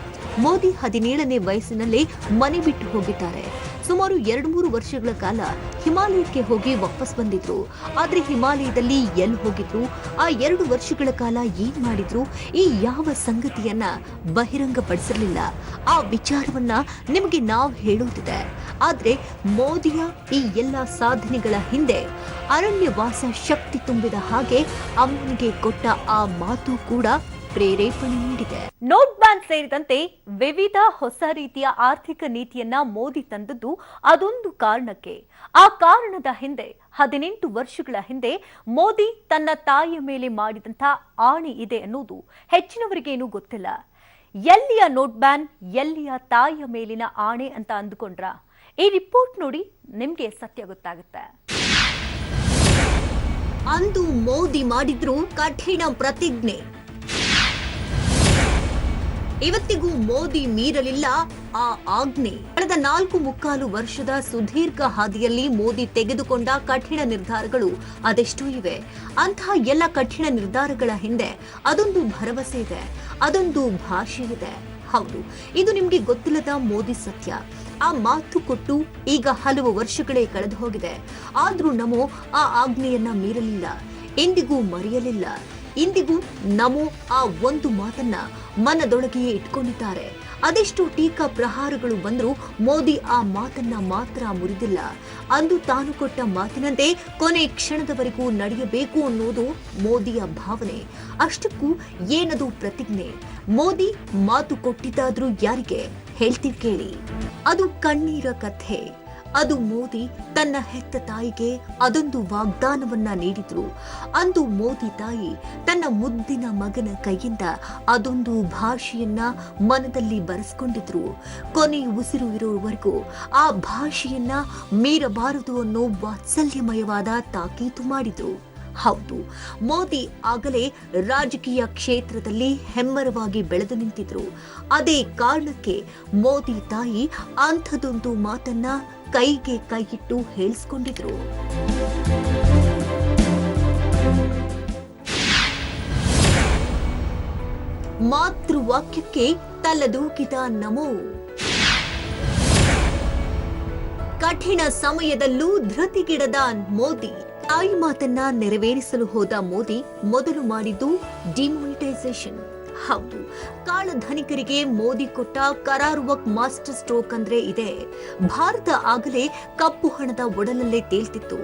ಮೋದಿ 17ನೇ ವಯಸ್ಸಿನಲ್ಲೇ ಮನೆ ಬಿಟ್ಟು ಹೋಗಿದ್ದಾರೆ. ಸುಮಾರು 2-3 ವರ್ಷಗಳ ಕಾಲ ಹಿಮಾಲಯಕ್ಕೆ ಹೋಗಿ ವಾಪಸ್ ಬಂದಿದ್ರು. ಆದ್ರೆ ಹಿಮಾಲಯದಲ್ಲಿ ಎಲ್ಲಿ ಹೋಗಿದ್ರು, ಆ 2 ವರ್ಷಗಳ ಕಾಲ ಏನ್ ಮಾಡಿದ್ರು, ಈ ಯಾವ ಸಂಗತಿಯನ್ನ ಬಹಿರಂಗಪಡಿಸಿರಲಿಲ್ಲ. ಆ ವಿಚಾರವನ್ನ ನಿಮಗೆ ನಾವು ಹೇಳುತ್ತಿದೆ. ಆದ್ರೆ ಮೋದಿಯ ಈ ಎಲ್ಲ ಸಾಧನೆಗಳ ಹಿಂದೆ ಅರಣ್ಯವಾಸ ಶಕ್ತಿ ತುಂಬಿದ ಹಾಗೆ ಅಮ್ಮನಿಗೆ ಕೊಟ್ಟ ಆ ಮಾತು ಕೂಡ ಪ್ರೇರೇಪಣೆ ನೀಡಿದೆ. ನೋಟ್ ಬ್ಯಾನ್ ಸೇರಿದಂತೆ ವಿವಿಧ ಹೊಸ ರೀತಿಯ ಆರ್ಥಿಕ ನೀತಿಯನ್ನ ಮೋದಿ ತಂದದ್ದು ಅದೊಂದು ಕಾರಣಕ್ಕೆ. ಆ ಕಾರಣದ ಹಿಂದೆ 18 ವರ್ಷಗಳ ಹಿಂದೆ ಮೋದಿ ತನ್ನ ತಾಯಿಯ ಮೇಲೆ ಮಾಡಿದಂಥ ಆಣೆ ಇದೆ ಅನ್ನೋದು ಹೆಚ್ಚಿನವರಿಗೇನು ಗೊತ್ತಿಲ್ಲ. ಎಲ್ಲಿಯ ನೋಟ್ ಬ್ಯಾನ್, ಎಲ್ಲಿಯ ತಾಯಿಯ ಮೇಲಿನ ಆಣೆ ಅಂತ ಅಂದುಕೊಂಡ್ರ? ಈ ರಿಪೋರ್ಟ್ ನೋಡಿ ನಿಮ್ಗೆ ಸತ್ಯ ಗೊತ್ತಾಗುತ್ತೆ. ಅಂದು ಮೋದಿ ಮಾಡಿದ್ರು ಕಠಿಣ ಪ್ರತಿಜ್ಞೆ. ಇವತ್ತಿಗೂ ಮೋದಿ ಮೀರಲಿಲ್ಲ ಆ ಆಜ್ಞೆ. ಕಳೆದ 4.25 ವರ್ಷದ ಸುದೀರ್ಘ ಹಾದಿಯಲ್ಲಿ ಮೋದಿ ತೆಗೆದುಕೊಂಡ ಕಠಿಣ ನಿರ್ಧಾರಗಳು ಅದೆಷ್ಟೋ ಇವೆ. ಅಂತಹ ಎಲ್ಲ ಕಠಿಣ ನಿರ್ಧಾರಗಳ ಹಿಂದೆ ಅದೊಂದು ಭರವಸೆ ಇದೆ, ಅದೊಂದು ಭಾಷೆ ಇದೆ. ಹೌದು, ಇದು ನಿಮ್ಗೆ ಗೊತ್ತಿಲ್ಲದ ಮೋದಿ ಸತ್ಯ. ಆ ಮಾತು ಕೊಟ್ಟು ಈಗ ಹಲವು ವರ್ಷಗಳೇ ಕಳೆದು ಹೋಗಿದೆ. ಆದ್ರೂ ನಮೋ ಆ ಆಜ್ಞೆಯನ್ನ ಮೀರಲಿಲ್ಲ, ಎಂದಿಗೂ ಮರೆಯಲಿಲ್ಲ. ಇಂದಿಗೂ ನಮೋ ಆ ಒಂದು ಮಾತನ್ನ ಮನದೊಳಗೆಯೇ ಇಟ್ಕೊಂಡಿದ್ದಾರೆ. ಅದೆಷ್ಟು ಟೀಕಾ ಪ್ರಹಾರಗಳು ಬಂದರೂ ಮೋದಿ ಆ ಮಾತನ್ನ ಮಾತ್ರ ಮುರಿದಿಲ್ಲ. ಅಂದು ತಾನು ಕೊಟ್ಟ ಮಾತಿನಂತೆ ಕೊನೆ ಕ್ಷಣದವರೆಗೂ ನಡೆಯಬೇಕು ಅನ್ನೋದು ಮೋದಿಯ ಭಾವನೆ. ಅಷ್ಟಕ್ಕೂ ಏನದು ಪ್ರತಿಜ್ಞೆ? ಮೋದಿ ಮಾತು ಕೊಟ್ಟಿದ್ದಾದ್ರೂ ಯಾರಿಗೆ? ಹೇಳ್ತೀವಿ ಕೇಳಿ. ಅದು ಕಣ್ಣೀರ ಕಥೆ. ಅದು ಮೋದಿ ತನ್ನ ಹೆತ್ತ ತಾಯಿಗೆ ಅದೊಂದು ವಾಗ್ದಾನವನ್ನ ನೀಡಿದ್ರು. ಅಂದು ಮೋದಿ ತಾಯಿ ತನ್ನ ಮುದ್ದಿನ ಮಗನ ಕೈಯಿಂದ ಅದೊಂದು ಭಾಷೆಯನ್ನ ಮನದಲ್ಲಿ ಬರೆಸ್ಕೊಂಡಿದ್ರು. ಕೊನೆ ಉಸಿರು ಇರುವವರೆಗೂ ಆ ಭಾಷೆಯನ್ನ ಮೀರಬಾರದು ಅನ್ನೋ ವಾತ್ಸಲ್ಯಮಯವಾದ ತಾಕೀತು ಮಾಡಿದ್ರು. ಹೌದು, ಮೋದಿ ಆಗಲೇ ರಾಜಕೀಯ ಕ್ಷೇತ್ರದಲ್ಲಿ ಹೆಮ್ಮರವಾಗಿ ಬೆಳೆದು ನಿಂತಿದ್ರು. ಅದೇ ಕಾರಣಕ್ಕೆ ಮೋದಿ ತಾಯಿ ಅಂಥದೊಂದು ಮಾತನ್ನ ಕೈಗೆ ಕೈಯಿಟ್ಟು ಹೇಳಿಸ್ಕೊಂಡಿದ್ರು. ಮಾತೃವಾಕ್ಯಕ್ಕೆ ತಲೆದೂಗಿದ ನಮೋ. ಕಠಿಣ ಸಮಯದಲ್ಲೂ ಧೃತಿಗಿಡದ ಮೋದಿ. ತಾಯಿ ಮಾತನ್ನ ನೆರವೇರಿಸಲು ಹೋದ ಮೋದಿ ಮೊದಲು ಮಾಡಿದ್ದು ಡಿಮಾನಿಟೈಸೇಷನ್. ಹೌದು, ಕಾಳಧನಿಕರಿಗೆ ಮೋದಿ ಕೊಟ್ಟ ಕರಾರುವ ಮಾಸ್ಟರ್ ಸ್ಟ್ರೋಕ್ ಅಂದ್ರೆ ಇದೆ. ಭಾರತ ಆಗಲೇ ಕಪ್ಪು ಹಣದ ಒಡಲಲ್ಲೇ ತೇಲ್ತಿತ್ತು.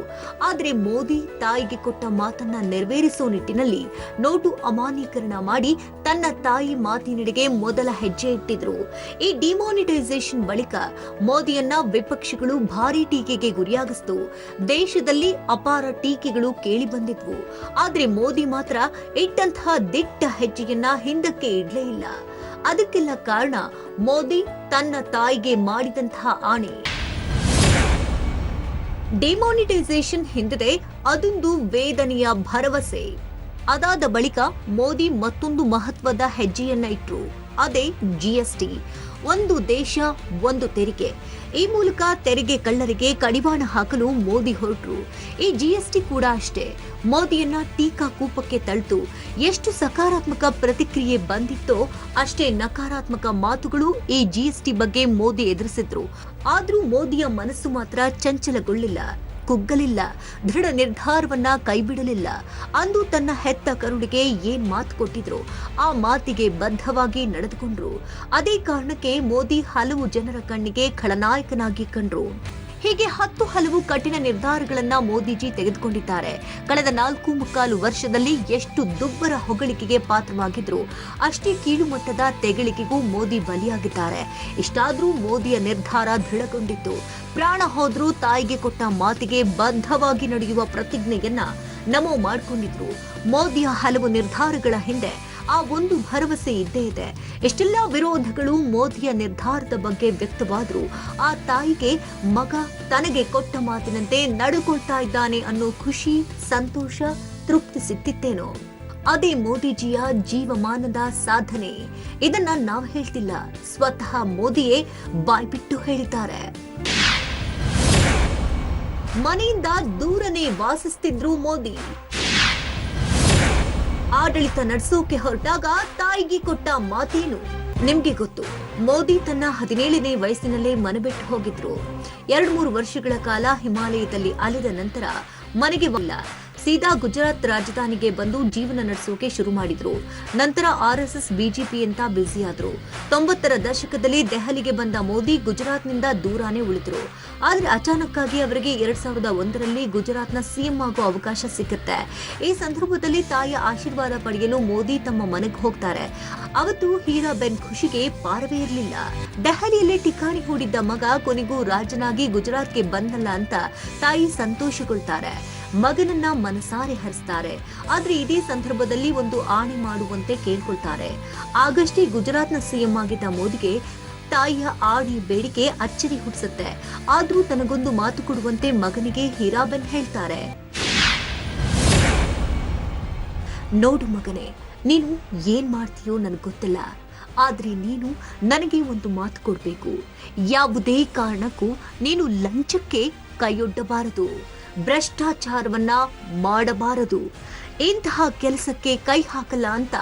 ಆದ್ರೆ ಮೋದಿ ತಾಯಿಗೆ ಕೊಟ್ಟ ಮಾತನ್ನ ನೆರವೇರಿಸೋ ನಿಟ್ಟಿನಲ್ಲಿ ನೋಟು ಅಮಾನ್ಯೀಕರಣ ಮಾಡಿ ತನ್ನ ತಾಯಿ ಮಾತಿನೆಡೆಗೆ ಮೊದಲ ಹೆಜ್ಜೆ ಇಟ್ಟಿದ್ರು. ಈ ಡಿಮಾನಿಟೈಸೇಷನ್ ಬಳಿಕ ಮೋದಿಯನ್ನ ವಿಪಕ್ಷಗಳು ಭಾರೀ ಟೀಕೆಗೆ ಗುರಿಯಾಗಿಸಿತು. ದೇಶದಲ್ಲಿ ಅಪಾರ ಟೀಕೆಗಳು ಕೇಳಿ ಬಂದಿದ್ವು. ಆದ್ರೆ ಮೋದಿ ಮಾತ್ರ ಇಟ್ಟಂತಹ ದಿಟ್ಟ ಹೆಜ್ಜೆಯನ್ನ ಹಿಂದಕ್ಕೆ ಇಡ್ಲೇ ಇಲ್ಲ. ಅದಕ್ಕೆಲ್ಲ ಕಾರಣ ಮೋದಿ ತನ್ನ ತಾಯಿಗೆ ಮಾಡಿದಂತಹ ಆಣೆ. ಡಿಮಾನಿಟೈಸೇಷನ್ ಹಿಂದಿದೆ ಅದೊಂದು ವೇದನೆಯ ಭರವಸೆ. ಅದಾದ ಬಳಿಕ ಮೋದಿ ಮತ್ತೊಂದು ಮಹತ್ವದ ಹೆಜ್ಜೆಯನ್ನ ಇಟ್ರು. ಅದೇ GST. ಒಂದು ದೇಶ ಒಂದು ತೆರಿಗೆ. ಈ ಮೂಲಕ ತೆರಿಗೆ ಕಳ್ಳರಿಗೆ ಕಡಿವಾಣ ಹಾಕಲು ಮೋದಿ ಹೊರಟರು. ಈ GST ಕೂಡ ಅಷ್ಟೇ, ಮೋದಿಯನ್ನ ಟೀಕಾ ಕೂಪಕ್ಕೆ ತಳ್ತು. ಎಷ್ಟು ಸಕಾರಾತ್ಮಕ ಪ್ರತಿಕ್ರಿಯೆ ಬಂದಿತ್ತೋ ಅಷ್ಟೇ ನಕಾರಾತ್ಮಕ ಮಾತುಗಳು ಈ GST ಬಗ್ಗೆ ಮೋದಿ ಎದುರಿಸಿದ್ರು. ಆದ್ರೂ ಮೋದಿಯ ಮನಸ್ಸು ಮಾತ್ರ ಚಂಚಲಗೊಳ್ಳಿಲ್ಲ, ಕುಗ್ಗಲಿಲ್ಲ, ದೃಢ ನಿರ್ಧಾರವನ್ನ ಕೈಬಿಡಲಿಲ್ಲ. ಅಂದು ತನ್ನ ಹೆತ್ತ ಕರುಡಿಗೆ ಏನ್ ಮಾತು ಕೊಟ್ಟಿದ್ರು ಆ ಮಾತಿಗೆ ಬದ್ಧವಾಗಿ ನಡೆದುಕೊಂಡ್ರು. ಅದೇ ಕಾರಣಕ್ಕೆ ಮೋದಿ ಹಲವು ಜನರ ಕಣ್ಣಿಗೆ ಖಳನಾಯಕನಾಗಿ ಕಂಡ್ರು. ಹೀಗೆ ಹಲವು ಕಠಿಣ ನಿರ್ಧಾರಗಳನ್ನ ಮೋದಿಜಿ ತೆಗೆದುಕೊಂಡಿದ್ದಾರೆ. ಕಳೆದ 4.25 ವರ್ಷದಲ್ಲಿ ಎಷ್ಟು ದುಬ್ಬರ ಹೊಗಳಿಕೆಗೆ ಪಾತ್ರವಾಗಿದ್ರು, ಅಷ್ಟೇ ಕೀಳು ಮಟ್ಟದ ತೆಗಳಿಕೆಗೂ ಮೋದಿ ಬಲಿಯಾಗಿದ್ದಾರೆ. ಇಷ್ಟಾದ್ರೂ ಮೋದಿಯ ನಿರ್ಧಾರ ದೃಢಗೊಂಡಿತ್ತು. ಪ್ರಾಣ ಹೋದ್ರೂ ತಾಯಿಗೆ ಕೊಟ್ಟ ಮಾತಿಗೆ ಬದ್ಧವಾಗಿ ನಡೆಯುವ ಪ್ರತಿಜ್ಞೆಯನ್ನ ನಮೋ ಮಾಡಿಕೊಂಡಿದ್ರು. ಮೋದಿಯ ಹಲವು ನಿರ್ಧಾರಗಳ ಹಿಂದೆ ಆ ಒಂದು ಭರವಸೆ ಇದ್ದೇ ಇದೆ. ಎಷ್ಟೆಲ್ಲ ವಿರೋಧಗಳು ಮೋದಿಯ ನಿರ್ಧಾರದ ಬಗ್ಗೆ ವ್ಯಕ್ತವಾದರೂ ಆ ತಾಯಿಗೆ ಮಗ ತನಗೆ ಕೊಟ್ಟ ಮಾತಿನಂತೆ ನಡ್ಕೊಳ್ತಾ ಇದ್ದಾನೆ ಅನ್ನೋ ಖುಷಿ, ಸಂತೋಷ, ತೃಪ್ತಿ ಸಿಕ್ತಿತ್ತೇನೋ. ಅದೇ ಮೋದಿಜಿಯ ಜೀವಮಾನದ ಸಾಧನೆ. ಇದನ್ನ ನಾವು ಹೇಳ್ತಿಲ್ಲ, ಸ್ವತಃ ಮೋದಿಯೇ ಬಾಯ್ಬಿಟ್ಟು ಹೇಳಿದ್ದಾರೆ. ಮನೆಯಿಂದ ದೂರನೇ ವಾಸಿಸ್ತಿದ್ರು ಮೋದಿ. ಆಡಳಿತ ನಡೆಸೋಕೆ ಹೊರಟಾಗ ತಾಯಿಗೆ ಕೊಟ್ಟ ಮಾತೇನು ನಿಮ್ಗೆ ಗೊತ್ತು. ಮೋದಿ ತನ್ನ 17ನೇ ವಯಸ್ಸಿನಲ್ಲೇ ಮನೆ ಬಿಟ್ಟು ಹೋಗಿದ್ರು. 2-3 ವರ್ಷಗಳ ಕಾಲ ಹಿಮಾಲಯದಲ್ಲಿ ಅಲೆದ ನಂತರ ಮನೆಗೆ ಬಂದ ಸೀದಾ ಗುಜರಾತ್ ರಾಜಧಾನಿಗೆ ಬಂದು ಜೀವನ ನಡೆಸೋಕೆ ಶುರು ಮಾಡಿದ್ರು. ನಂತರ RSS BJP ಅಂತ ಬ್ಯುಸಿ ಆದ್ರು. 90ರ ದಶಕದಲ್ಲಿ ದೆಹಲಿಗೆ ಬಂದ ಮೋದಿ ಗುಜರಾತ್ನಿಂದ ದೂರಾನೇ ಉಳಿದ್ರು. ಆದ್ರೆ ಅಚಾನಕ್ ಆಗಿ ಅವರಿಗೆ 2001ರಲ್ಲಿ ಗುಜರಾತ್ನ CM ಆಗೋ ಅವಕಾಶ ಸಿಗುತ್ತೆ. ಈ ಸಂದರ್ಭದಲ್ಲಿ ತಾಯಿಯ ಆಶೀರ್ವಾದ ಪಡೆಯಲು ಮೋದಿ ತಮ್ಮ ಮನೆಗೆ ಹೋಗ್ತಾರೆ. ಅವತ್ತು ಹೀರಾಬೆನ್ ಖುಷಿಗೆ ಪಾರವೇ ಇರಲಿಲ್ಲ. ದೆಹಲಿಯಲ್ಲಿ ಠಿಕಾಣಿ ಹೂಡಿದ್ದ ಮಗ ಕೊನೆಗೂ ರಾಜನಾಗಿ ಗುಜರಾತ್ಗೆ ಬಂದಲ್ಲ ಅಂತ ತಾಯಿ ಸಂತೋಷಗೊಳ್ತಾರೆ. ಮಗನನ್ನ ಮನಸಾರೆ ಹರಿಸ್ತಾರೆ. ಆದ್ರೆ ಇದೇ ಸಂದರ್ಭದಲ್ಲಿ ಒಂದು ಆಣೆ ಮಾಡುವಂತೆ ಕೇಳ್ಕೊಳ್ತಾರೆ. ಆಗಷ್ಟೇ ಗುಜರಾತ್ನ CM ಆಗಿದ್ದ ಮೋದಿಗೆ ತಾಯಿಯ ಆಣೆ ಬೇಡಿಕೆ ಅಚ್ಚರಿ ಹುಟ್ಟಿಸುತ್ತೆ. ಆದ್ರೂ ತನಗೊಂದು ಮಾತು ಕೊಡುವಂತೆ ಮಗನಿಗೆ ಹೀರಾಬೆನ್ ಹೇಳ್ತಾರೆ. ನೋಡು ಮಗನೇ, ನೀನು ಏನ್ ಮಾಡ್ತೀಯೋ ನನಗೆ ಗೊತ್ತಿಲ್ಲ, ಆದ್ರೆ ನೀನು ನನಗೆ ಒಂದು ಮಾತು ಕೊಡಬೇಕು. ಯಾವುದೇ ಕಾರಣಕ್ಕೂ ನೀನು ಲಂಚಕ್ಕೆ ಕೈಯೊಡ್ಡಬಾರದು, ಭ್ರಷ್ಟಾಚಾರವನ್ನ ಮಾಡಬಾರದು, ಇಂತಹ ಕೆಲಸಕ್ಕೆ ಕೈ ಹಾಕಲ್ಲ ಅಂತ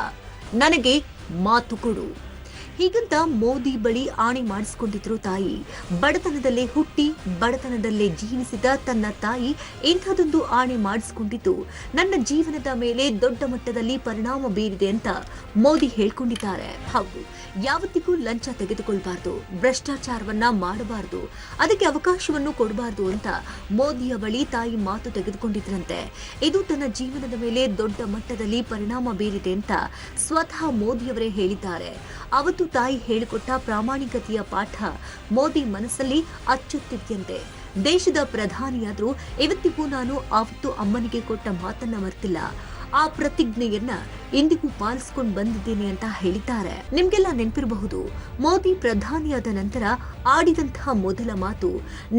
ನನಗೆ ಮಾತು ಕೊಡು. ಹೀಗಂತ ಮೋದಿ ಬಳಿ ಆಣೆ ಮಾಡಿಸಿಕೊಂಡಿದ್ರು ತಾಯಿ. ಬಡತನದಲ್ಲೇ ಹುಟ್ಟಿ ಬಡತನದಲ್ಲೇ ಜೀವಿಸಿದ ತನ್ನ ತಾಯಿ ಇಂಥದೊಂದು ಆಣೆ ಮಾಡಿಸಿಕೊಂಡಿದ್ದು ನನ್ನ ಜೀವನದ ಮೇಲೆ ದೊಡ್ಡ ಮಟ್ಟದಲ್ಲಿ ಪರಿಣಾಮ ಬೀರಿದೆ ಅಂತ ಮೋದಿ ಹೇಳ್ಕೊಂಡಿದ್ದಾರೆ. ಹೌದು, ಯಾವತ್ತಿಗೂ ಲಂಚ ತೆಗೆದುಕೊಳ್ಬಾರ್ದು, ಭ್ರಷ್ಟಾಚಾರವನ್ನ ಮಾಡಬಾರದು, ಅದಕ್ಕೆ ಅವಕಾಶವನ್ನು ಕೊಡಬಾರದು ಅಂತ ಮೋದಿಯ ಬಳಿ ತಾಯಿ ಮಾತು ತೆಗೆದುಕೊಂಡಿದ್ರಂತೆ. ಇದು ತನ್ನ ಜೀವನದ ಮೇಲೆ ದೊಡ್ಡ ಮಟ್ಟದಲ್ಲಿ ಪರಿಣಾಮ ಬೀರಿದೆ ಅಂತ ಸ್ವತಃ ಮೋದಿಯವರೇ ಹೇಳಿದ್ದಾರೆ. ಅವತ್ತು ತಾಯಿ ಹೇಳಿಕೊಟ್ಟ ಪ್ರಾಮಾಣಿಕತೆಯ ಪಾಠ ಮೋದಿ ಮನಸ್ಸಲ್ಲಿ ಅಚ್ಚೊತ್ತಿದ್ಯಂತೆ. ದೇಶದ ಪ್ರಧಾನಿಯಾದ್ರೂ ಇವತ್ತಿಗೂ ನಾನು ಆವತ್ತು ಅಮ್ಮನಿಗೆ ಕೊಟ್ಟ ಮಾತನ್ನ ಮರ್ತಿಲ್ಲ, ಆ ಪ್ರತಿಜ್ಞೆಯನ್ನ ಇಂದಿಗೂ ಪಾಲಿಸಿಕೊಂಡು ಬಂದಿದ್ದೇನೆ ಅಂತ ಹೇಳಿದ್ದಾರೆ. ನಿಮ್ಗೆಲ್ಲ ನೆನಪಿರಬಹುದು, ಮೋದಿ ಪ್ರಧಾನಿಯಾದ ನಂತರ ಆಡಿದಂತಹ ಮೊದಲ ಮಾತು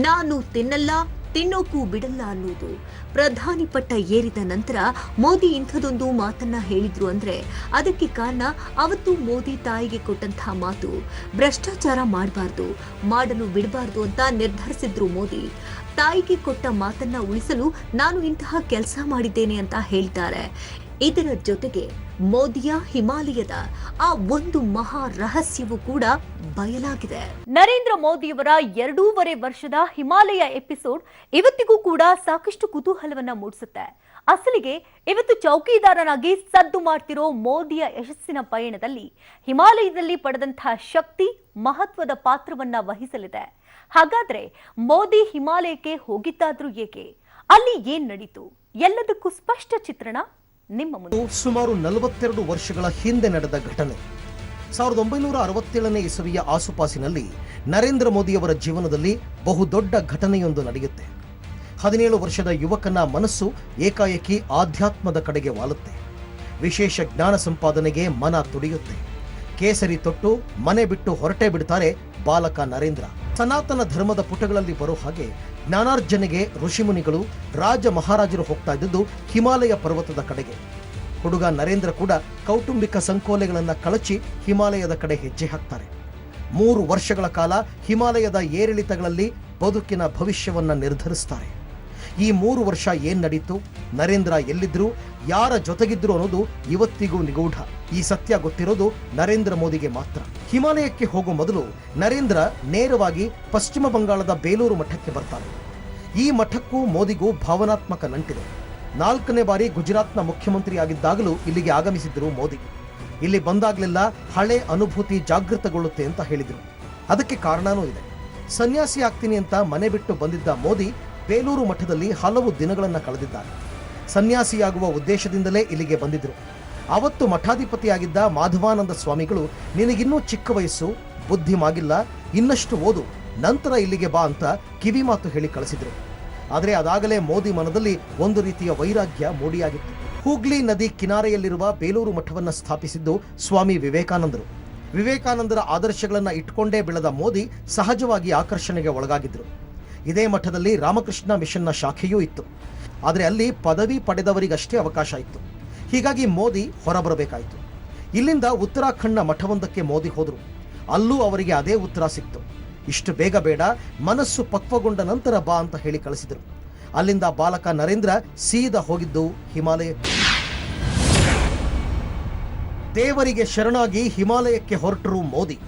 ನಾನು ತಿನ್ನಲ್ಲ, ತಿನ್ನೋಕ್ಕೂ ಬಿಡಲ್ಲ ಅನ್ನೋದು. ಪ್ರಧಾನಿ ಪಟ್ಟ ಏರಿದ ನಂತರ ಮೋದಿ ಇಂಥದೊಂದು ಮಾತನ್ನ ಹೇಳಿದ್ರು ಅಂದ್ರೆ ಅದಕ್ಕೆ ಕಾರಣ ಅವತ್ತು ಮೋದಿ ತಾಯಿಗೆ ಕೊಟ್ಟಂತಹ ಮಾತು, ಭ್ರಷ್ಟಾಚಾರ ಮಾಡಲು ಬಿಡಬಾರ್ದು ಅಂತ ನಿರ್ಧರಿಸಿದ್ರು ಮೋದಿ. ತಾಯಿಗೆ ಕೊಟ್ಟ ಮಾತನ್ನ ಉಳಿಸಲು ನಾನು ಇಂತಹ ಕೆಲಸ ಮಾಡಿದ್ದೇನೆ ಅಂತ ಹೇಳ್ತಾರೆ. ಇದರ ಜೊತೆಗೆ ಮೋದಿಯ ಹಿಮಾಲಯದ ಆ ಒಂದು ಮಹಾ ರಹಸ್ಯವೂ ಕೂಡ ಬಯಲಾಗಿದೆ. ನರೇಂದ್ರ ಮೋದಿಯವರ 2.5 ವರ್ಷದ ಹಿಮಾಲಯ ಎಪಿಸೋಡ್ ಇವತ್ತಿಗೂ ಕೂಡ ಸಾಕಷ್ಟು ಕುತೂಹಲವನ್ನ ಮೂಡಿಸುತ್ತೆ. ಅಸಲಿಗೆ ಇವತ್ತು ಚೌಕಿದಾರನಾಗಿ ಸದ್ದು ಮಾಡ್ತಿರೋ ಮೋದಿಯ ಯಶಸ್ಸಿನ ಪಯಣದಲ್ಲಿ ಹಿಮಾಲಯದಲ್ಲಿ ಪಡೆದಂತಹ ಶಕ್ತಿ ಮಹತ್ವದ ಪಾತ್ರವನ್ನ ವಹಿಸಲಿದೆ. ಹಾಗಾದ್ರೆ ಮೋದಿ ಹಿಮಾಲಯಕ್ಕೆ ಹೋಗಿದ್ದಾದ್ರೂ ಏಕೆ, ಅಲ್ಲಿ ಏನ್ ನಡೀತು, ಎಲ್ಲದಕ್ಕೂ ಸ್ಪಷ್ಟ ಚಿತ್ರಣ ನಿಮ್ಮ ಮುಂದೆ. ಸುಮಾರು 42 ವರ್ಷಗಳ ಹಿಂದೆ ನಡೆದ ಘಟನೆ. 1967ನೇ ಇಸವಿಯ ಆಸುಪಾಸಿನಲ್ಲಿ ನರೇಂದ್ರ ಮೋದಿಯವರ ಜೀವನದಲ್ಲಿ ಬಹುದೊಡ್ಡ ಘಟನೆಯೊಂದು ನಡೆಯುತ್ತೆ. 17 ವರ್ಷದ ಯುವಕನ ಮನಸ್ಸು ಏಕಾಏಕಿ ಆಧ್ಯಾತ್ಮದ ಕಡೆಗೆ ವಾಲುತ್ತೆ. ವಿಶೇಷ ಜ್ಞಾನ ಸಂಪಾದನೆಗೆ ಮನ ತುಡಿಯುತ್ತೆ. ಕೇಸರಿ ತೊಟ್ಟು ಮನೆ ಬಿಟ್ಟು ಹೊರಟೇ ಬಿಡ್ತಾರೆ ಬಾಲಕ ನರೇಂದ್ರ. ಸನಾತನ ಧರ್ಮದ ಪುಟಗಳಲ್ಲಿ ಬರೋ ಹಾಗೆ ಜ್ಞಾನಾರ್ಜನೆಗೆ ಋಷಿಮುನಿಗಳು, ರಾಜ ಮಹಾರಾಜರು ಹೋಗ್ತಾ ಇದ್ದದ್ದು ಹಿಮಾಲಯ ಪರ್ವತದ ಕಡೆಗೆ. ಹುಡುಗ ನರೇಂದ್ರ ಕೂಡ ಕೌಟುಂಬಿಕ ಸಂಕೋಲೆಗಳನ್ನ ಕಳಚಿ ಹಿಮಾಲಯದ ಕಡೆ ಹೆಜ್ಜೆ ಹಾಕ್ತಾರೆ. 3 ವರ್ಷಗಳ ಕಾಲ ಹಿಮಾಲಯದ ಏರಿಳಿತಗಳಲ್ಲಿ ಬದುಕಿನ ಭವಿಷ್ಯವನ್ನ ನಿರ್ಧರಿಸ್ತಾರೆ. ಈ 3 ವರ್ಷ ಏನ್ ನಡೀತು, ನರೇಂದ್ರ ಎಲ್ಲಿದ್ರು, ಯಾರ ಜೊತೆಗಿದ್ರು ಅನ್ನೋದು ಇವತ್ತಿಗೂ ನಿಗೂಢ. ಈ ಸತ್ಯ ಗೊತ್ತಿರೋದು ನರೇಂದ್ರ ಮೋದಿಗೆ ಮಾತ್ರ. ಹಿಮಾಲಯಕ್ಕೆ ಹೋಗೋ ಮೊದಲು ನರೇಂದ್ರ ನೇರವಾಗಿ ಪಶ್ಚಿಮ ಬಂಗಾಳದ ಬೇಲೂರು ಮಠಕ್ಕೆ ಬರ್ತಾರೆ. ಈ ಮಠಕ್ಕೂ ಮೋದಿಗೂ ಭಾವನಾತ್ಮಕ ನಂಟಿದೆ. 4ನೇ ಬಾರಿ ಗುಜರಾತ್ನ ಮುಖ್ಯಮಂತ್ರಿ ಆಗಿದ್ದಾಗಲೂ ಇಲ್ಲಿಗೆ ಆಗಮಿಸಿದ್ರು ಮೋದಿ. ಇಲ್ಲಿ ಬಂದಾಗ್ಲೆಲ್ಲ ಹಳೆ ಅನುಭೂತಿ ಜಾಗೃತಗೊಳ್ಳುತ್ತೆ ಅಂತ ಹೇಳಿದ್ರು. ಅದಕ್ಕೆ ಕಾರಣನೂ ಇದೆ. ಸನ್ಯಾಸಿ ಆಗ್ತೀನಿ ಅಂತ ಮನೆ ಬಿಟ್ಟು ಬಂದಿದ್ದ ಮೋದಿ ಬೇಲೂರು ಮಠದಲ್ಲಿ ಹಲವು ದಿನಗಳನ್ನು ಕಳೆದಿದ್ದಾರೆ. ಸನ್ಯಾಸಿಯಾಗುವ ಉದ್ದೇಶದಿಂದಲೇ ಇಲ್ಲಿಗೆ ಬಂದಿದ್ರು. ಅವತ್ತು ಮಠಾಧಿಪತಿಯಾಗಿದ್ದ ಮಾಧವಾನಂದ ಸ್ವಾಮಿಗಳು, ನಿನಗಿನ್ನೂ ಚಿಕ್ಕ ವಯಸ್ಸು, ಬುದ್ಧಿ ಮಾಗಿಲ್ಲ, ಇನ್ನಷ್ಟು ಓದು, ನಂತರ ಇಲ್ಲಿಗೆ ಬಾ ಅಂತ ಕಿವಿ ಮಾತು ಹೇಳಿ ಕಳಿಸಿದ್ರು. ಆದರೆ ಅದಾಗಲೇ ಮೋದಿ ಮನದಲ್ಲಿ ಒಂದು ರೀತಿಯ ವೈರಾಗ್ಯ ಮೂಡಿಯಾಗಿತ್ತು. ಹೂಗ್ಲಿ ನದಿ ಕಿನಾರೆಯಲ್ಲಿರುವ ಬೇಲೂರು ಮಠವನ್ನು ಸ್ಥಾಪಿಸಿದ್ದು ಸ್ವಾಮಿ ವಿವೇಕಾನಂದರು. ವಿವೇಕಾನಂದರ ಆದರ್ಶಗಳನ್ನು ಇಟ್ಕೊಂಡೇ ಬೆಳೆದ ಮೋದಿ ಸಹಜವಾಗಿ ಆಕರ್ಷಣೆಗೆ ಒಳಗಾಗಿದ್ರು. ಇದೇ ಮಠದಲ್ಲಿ ರಾಮಕೃಷ್ಣ ಮಿಷನ್ನ ಶಾಖೆಯೂ ಇತ್ತು. ಆದರೆ ಅಲ್ಲಿ ಪದವಿ ಪಡೆದವರಿಗಷ್ಟೇ ಅವಕಾಶ ಇತ್ತು. ಹೀಗಾಗಿ ಮೋದಿ ಹೊರಬರಬೇಕಾಯಿತು. ಇಲ್ಲಿಂದ ಉತ್ತರಾಖಂಡ್ನ ಮಠವೊಂದಕ್ಕೆ ಮೋದಿ ಹೋದರು. ಅಲ್ಲೂ ಅವರಿಗೆ ಅದೇ ಉತ್ತರ ಸಿಕ್ತು. ಇಷ್ಟು ಬೇಗ ಬೇಡ, ಮನಸ್ಸು ಪಕ್ವಗೊಂಡ ನಂತರ ಬಾ ಅಂತ ಹೇಳಿ ಕಳಿಸಿದರು. ಅಲ್ಲಿಂದ ಬಾಲಕ ನರೇಂದ್ರ ಸೀದಾ ಹೋಗಿದ್ದು ಹಿಮಾಲಯಕ್ಕೆ. ದೇವರಿಗೆ ಶರಣಾಗಿ ಹಿಮಾಲಯಕ್ಕೆ ಹೊರಟರು ಮೋದಿ.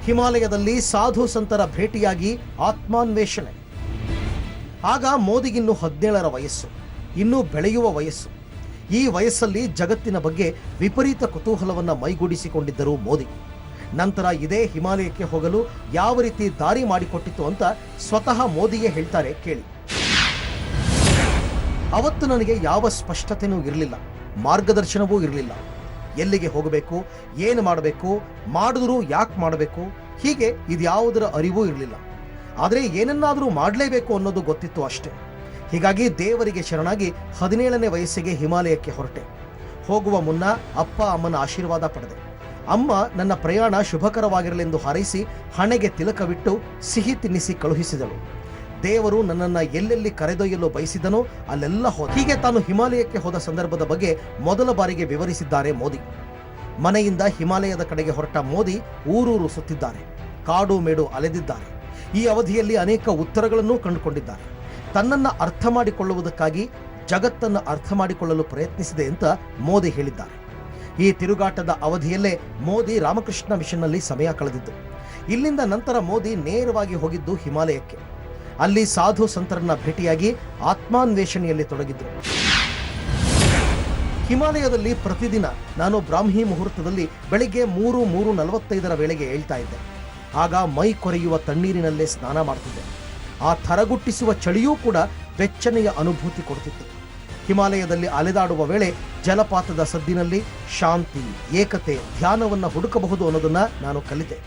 ಹಿಮಾಲಯದಲ್ಲಿ ಸಾಧು ಸಂತರ ಭೇಟಿಯಾಗಿ ಆತ್ಮಾನ್ವೇಷಣೆ. ಆಗ ಮೋದಿಗಿನ್ನೂ 17ರ ವಯಸ್ಸು, ಇನ್ನೂ ಬೆಳೆಯುವ ವಯಸ್ಸು. ಈ ವಯಸ್ಸಲ್ಲಿ ಜಗತ್ತಿನ ಬಗ್ಗೆ ವಿಪರೀತ ಕುತೂಹಲವನ್ನು ಮೈಗೂಡಿಸಿಕೊಂಡಿದ್ದರು ಮೋದಿ. ನಂತರ ಇದೇ ಹಿಮಾಲಯಕ್ಕೆ ಹೋಗಲು ಯಾವ ರೀತಿ ದಾರಿ ಮಾಡಿಕೊಟ್ಟಿತ್ತು ಅಂತ ಸ್ವತಃ ಮೋದಿಯೇ ಹೇಳ್ತಾರೆ, ಕೇಳಿ. ಅವತ್ತು ನನಗೆ ಯಾವ ಸ್ಪಷ್ಟತೆಯೂ ಇರಲಿಲ್ಲ, ಮಾರ್ಗದರ್ಶನವೂ ಇರಲಿಲ್ಲ. ಎಲ್ಲಿಗೆ ಹೋಗಬೇಕು, ಏನು ಮಾಡಬೇಕು, ಮಾಡಿದ್ರು ಯಾಕೆ ಮಾಡಬೇಕು, ಹೀಗೆ ಇದ್ಯಾವುದರ ಅರಿವೂ ಇರಲಿಲ್ಲ. ಆದರೆ ಏನನ್ನಾದರೂ ಮಾಡಲೇಬೇಕು ಅನ್ನೋದು ಗೊತ್ತಿತ್ತು ಅಷ್ಟೇ. ಹೀಗಾಗಿ ದೇವರಿಗೆ ಶರಣಾಗಿ 17ನೇ ವಯಸ್ಸಿಗೆ ಹಿಮಾಲಯಕ್ಕೆ ಹೊರಟೆ. ಹೋಗುವ ಮುನ್ನ ಅಪ್ಪ ಅಮ್ಮನ ಆಶೀರ್ವಾದ ಪಡೆದೆ. ಅಮ್ಮ ನನ್ನ ಪ್ರಯಾಣ ಶುಭಕರವಾಗಿರಲೆಂದು ಹಾರೈಸಿ ಹಣೆಗೆ ತಿಲಕವಿಟ್ಟು ಸಿಹಿ ತಿನ್ನಿಸಿ ಕಳುಹಿಸಿದಳು. ದೇವರು ನನ್ನನ್ನು ಎಲ್ಲೆಲ್ಲಿ ಕರೆದೊಯ್ಯಲು ಬಯಸಿದನೋ ಅಲ್ಲೆಲ್ಲ ಹೋದ. ಹೀಗೆ ತಾನು ಹಿಮಾಲಯಕ್ಕೆ ಹೋದ ಸಂದರ್ಭದ ಬಗ್ಗೆ ಮೊದಲ ಬಾರಿಗೆ ವಿವರಿಸಿದ್ದಾರೆ ಮೋದಿ. ಮನೆಯಿಂದ ಹಿಮಾಲಯದ ಕಡೆಗೆ ಹೊರಟ ಮೋದಿ ಊರೂರು ಸುತ್ತಿದ್ದಾರೆ, ಕಾಡು ಮೇಡು ಅಲೆದಿದ್ದಾರೆ. ಈ ಅವಧಿಯಲ್ಲಿ ಅನೇಕ ಉತ್ತರಗಳನ್ನೂ ಕಂಡುಕೊಂಡಿದ್ದಾರೆ. ತನ್ನನ್ನು ಅರ್ಥ ಮಾಡಿಕೊಳ್ಳುವುದಕ್ಕಾಗಿ ಜಗತ್ತನ್ನು ಅರ್ಥ ಮಾಡಿಕೊಳ್ಳಲು ಪ್ರಯತ್ನಿಸಿದೆ ಅಂತ ಮೋದಿ ಹೇಳಿದ್ದಾರೆ. ಈ ತಿರುಗಾಟದ ಅವಧಿಯಲ್ಲೇ ಮೋದಿ ರಾಮಕೃಷ್ಣ ಮಿಷನ್ನಲ್ಲಿ ಸಮಯ ಕಳೆದಿದ್ದು. ಇಲ್ಲಿಂದ ನಂತರ ಮೋದಿ ನೇರವಾಗಿ ಹೋಗಿದ್ದು ಹಿಮಾಲಯಕ್ಕೆ. ಅಲ್ಲಿ ಸಾಧು ಸಂತರನ್ನ ಭೇಟಿಯಾಗಿ ಆತ್ಮಾನ್ವೇಷಣೆಯಲ್ಲಿ ತೊಡಗಿದ್ರು. ಹಿಮಾಲಯದಲ್ಲಿ ಪ್ರತಿದಿನ ನಾನು ಬ್ರಾಹ್ಮಿ ಮುಹೂರ್ತದಲ್ಲಿ ಬೆಳಿಗ್ಗೆ 3:45 ವೇಳೆಗೆ ಏಳ್ತಾ ಇದ್ದೆ. ಆಗ ಮೈ ಕೊರೆಯುವ ತಣ್ಣೀರಿನಲ್ಲೇ ಸ್ನಾನ ಮಾಡ್ತಿದ್ದೆ. ಆ ಥರಗುಟ್ಟಿಸುವ ಚಳಿಯೂ ಕೂಡ ಬೆಚ್ಚನೆಯ ಅನುಭೂತಿ ಕೊಡ್ತಿತ್ತು. ಹಿಮಾಲಯದಲ್ಲಿ ಅಲೆದಾಡುವ ವೇಳೆ ಜಲಪಾತದ ಸದ್ದಿನಲ್ಲಿ ಶಾಂತಿ, ಏಕತೆ, ಧ್ಯಾನವನ್ನು ಹುಡುಕಬಹುದು ಅನ್ನೋದನ್ನ ನಾನು ಕಲಿತೆ.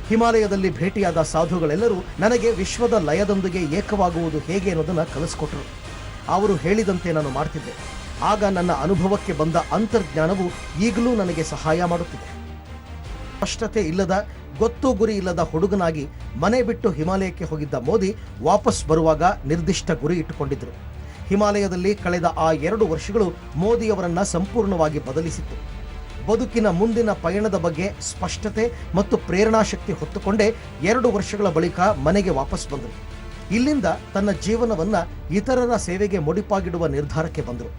ಹಿಮಾಲಯದಲ್ಲಿ ಭೇಟಿಯಾದ ಸಾಧುಗಳೆಲ್ಲರೂ ನನಗೆ ವಿಶ್ವದ ಲಯದೊಂದಿಗೆ ಏಕವಾಗುವುದು ಹೇಗೆ ಅನ್ನೋದನ್ನು ಕಲಿಸ್ಕೊಟ್ರು. ಅವರು ಹೇಳಿದಂತೆ ನಾನು ಮಾಡ್ತಿದ್ದೆ. ಆಗ ನನ್ನ ಅನುಭವಕ್ಕೆ ಬಂದ ಅಂತರ್ಜ್ಞಾನವು ಈಗಲೂ ನನಗೆ ಸಹಾಯ ಮಾಡುತ್ತಿದೆ. ಸ್ಪಷ್ಟತೆ ಇಲ್ಲದ, ಗೊತ್ತು ಗುರಿ ಇಲ್ಲದ ಹುಡುಗನಾಗಿ ಮನೆ ಬಿಟ್ಟು ಹಿಮಾಲಯಕ್ಕೆ ಹೋಗಿದ್ದ ಮೋದಿ ವಾಪಸ್ ಬರುವಾಗ ನಿರ್ದಿಷ್ಟ ಗುರಿ ಇಟ್ಟುಕೊಂಡಿದ್ದರು. ಹಿಮಾಲಯದಲ್ಲಿ ಕಳೆದ ಆ 2 ವರ್ಷಗಳು ಮೋದಿಯವರನ್ನ ಸಂಪೂರ್ಣವಾಗಿ ಬದಲಿಸಿತ್ತು. ಬದುಕಿನ ಮುಂದಿನ ಪಯಣದ ಬಗ್ಗೆ ಸ್ಪಷ್ಟತೆ ಮತ್ತು ಪ್ರೇರಣಾಶಕ್ತಿ ಹೊತ್ತುಕೊಂಡೇ 2 ವರ್ಷಗಳ ಬಳಿಕ ಮನೆಗೆ ವಾಪಸ್ ಬಂದರು. ಇಲ್ಲಿಂದ ತನ್ನ ಜೀವನವನ್ನ ಇತರರ ಸೇವೆಗೆ ಮುಡಿಪಾಗಿಡುವ ನಿರ್ಧಾರಕ್ಕೆ ಬಂದರು.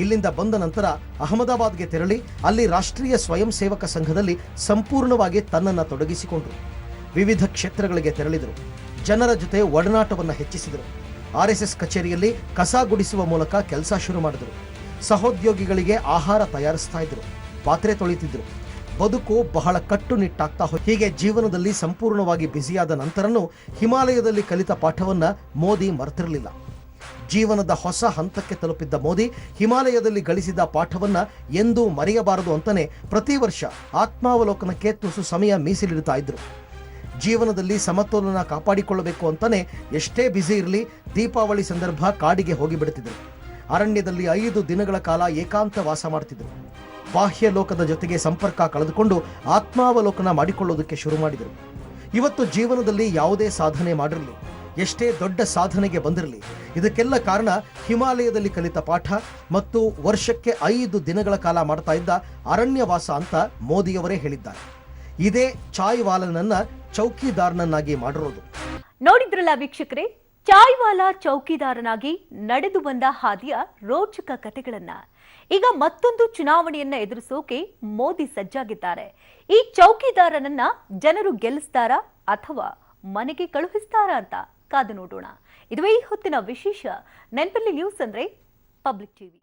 ಇಲ್ಲಿಂದ ಬಂದ ನಂತರ ಅಹಮದಾಬಾದ್ಗೆ ತೆರಳಿ ಅಲ್ಲಿ ರಾಷ್ಟ್ರೀಯ ಸ್ವಯಂ ಸೇವಕ ಸಂಘದಲ್ಲಿ ಸಂಪೂರ್ಣವಾಗಿ ತನ್ನನ್ನು ತೊಡಗಿಸಿಕೊಂಡರು. ವಿವಿಧ ಕ್ಷೇತ್ರಗಳಿಗೆ ತೆರಳಿದರು. ಜನರ ಜೊತೆ ಒಡನಾಟವನ್ನು ಹೆಚ್ಚಿಸಿದರು. RSS ಕಚೇರಿಯಲ್ಲಿ ಕಸ ಗುಡಿಸುವ ಮೂಲಕ ಕೆಲಸ ಶುರು ಮಾಡಿದರು. ಸಹೋದ್ಯೋಗಿಗಳಿಗೆ ಆಹಾರ ತಯಾರಿಸ್ತಾ ಇದ್ರು, ಪಾತ್ರೆ ತೊಳಿತಿದ್ರು. ಬದುಕು ಬಹಳ ಕಟ್ಟುನಿಟ್ಟಾಗ್ತಾ ಹೋಯಿತು. ಹೀಗೆ ಜೀವನದಲ್ಲಿ ಸಂಪೂರ್ಣವಾಗಿ ಬ್ಯುಸಿಯಾದ ನಂತರನೂ ಹಿಮಾಲಯದಲ್ಲಿ ಕಲಿತ ಪಾಠವನ್ನ ಮೋದಿ ಮರೆತಿರಲಿಲ್ಲ. ಜೀವನದ ಹೊಸ ಹಂತಕ್ಕೆ ತಲುಪಿದ್ದ ಮೋದಿ ಹಿಮಾಲಯದಲ್ಲಿ ಗಳಿಸಿದ ಪಾಠವನ್ನ ಎಂದೂ ಮರೆಯಬಾರದು ಅಂತಾನೆ ಪ್ರತಿ ವರ್ಷ ಆತ್ಮಾವಲೋಕನಕ್ಕೆ ತುಸು ಸಮಯ ಮೀಸಲಿಡ್ತಾ ಇದ್ರು. ಜೀವನದಲ್ಲಿ ಸಮತೋಲನ ಕಾಪಾಡಿಕೊಳ್ಳಬೇಕು ಅಂತಾನೆ ಎಷ್ಟೇ ಬ್ಯುಸಿ ಇರಲಿ ದೀಪಾವಳಿ ಸಂದರ್ಭ ಕಾಡಿಗೆ ಹೋಗಿಬಿಡುತ್ತಿದ್ದರು. ಅರಣ್ಯದಲ್ಲಿ 5 ದಿನಗಳ ಕಾಲ ಏಕಾಂತ ವಾಸ ಮಾಡ್ತಿದ್ರು. ಬಾಹ್ಯ ಲೋಕದ ಜೊತೆಗೆ ಸಂಪರ್ಕ ಕಳೆದುಕೊಂಡು ಆತ್ಮಾವಲೋಕನ ಮಾಡಿಕೊಳ್ಳೋದಕ್ಕೆ ಶುರು ಮಾಡಿದರು. ಇವತ್ತು ಜೀವನದಲ್ಲಿ ಯಾವುದೇ ಸಾಧನೆ ಮಾಡಿರಲಿ, ಎಷ್ಟೇ ದೊಡ್ಡ ಸಾಧನೆಗೆ ಬಂದಿರಲಿ, ಇದಕ್ಕೆಲ್ಲ ಕಾರಣ ಹಿಮಾಲಯದಲ್ಲಿ ಕಲಿತ ಪಾಠ ಮತ್ತು ವರ್ಷಕ್ಕೆ 5 ದಿನಗಳ ಕಾಲ ಮಾಡ್ತಾ ಇದ್ದ ಅರಣ್ಯವಾಸ ಅಂತ ಮೋದಿಯವರೇ ಹೇಳಿದ್ದಾರೆ. ಇದೇ ಚಾಯ್ವಾಲನನ್ನ ಚೌಕಿದಾರನನ್ನಾಗಿ ಮಾಡಿರೋದು. ನೋಡಿದ್ರಲ್ಲ ವೀಕ್ಷಕರೇ, ಚಾಯ್ವಾಲಾ ಚೌಕಿದಾರನಾಗಿ ನಡೆದು ಬಂದ ಹಾದಿಯ ರೋಚಕ ಕಥೆಗಳನ್ನ. ಈಗ ಮತ್ತೊಂದು ಚುನಾವಣೆಯನ್ನ ಎದುರಿಸೋಕೆ ಮೋದಿ ಸಜ್ಜಾಗಿದ್ದಾರೆ. ಈ ಚೌಕಿದಾರನನ್ನ ಜನರು ಗೆಲ್ಲಿಸ್ತಾರಾ ಅಥವಾ ಮನೆಗೆ ಕಳುಹಿಸ್ತಾರಾ ಅಂತ ಕಾದು ನೋಡೋಣ. ಇದುವೇ ಈ ಹೊತ್ತಿನ ವಿಶೇಷ. ನೆನಪಲ್ಲಿ ನ್ಯೂಸ್ ಅಂದ್ರೆ ಪಬ್ಲಿಕ್ ಟಿವಿ.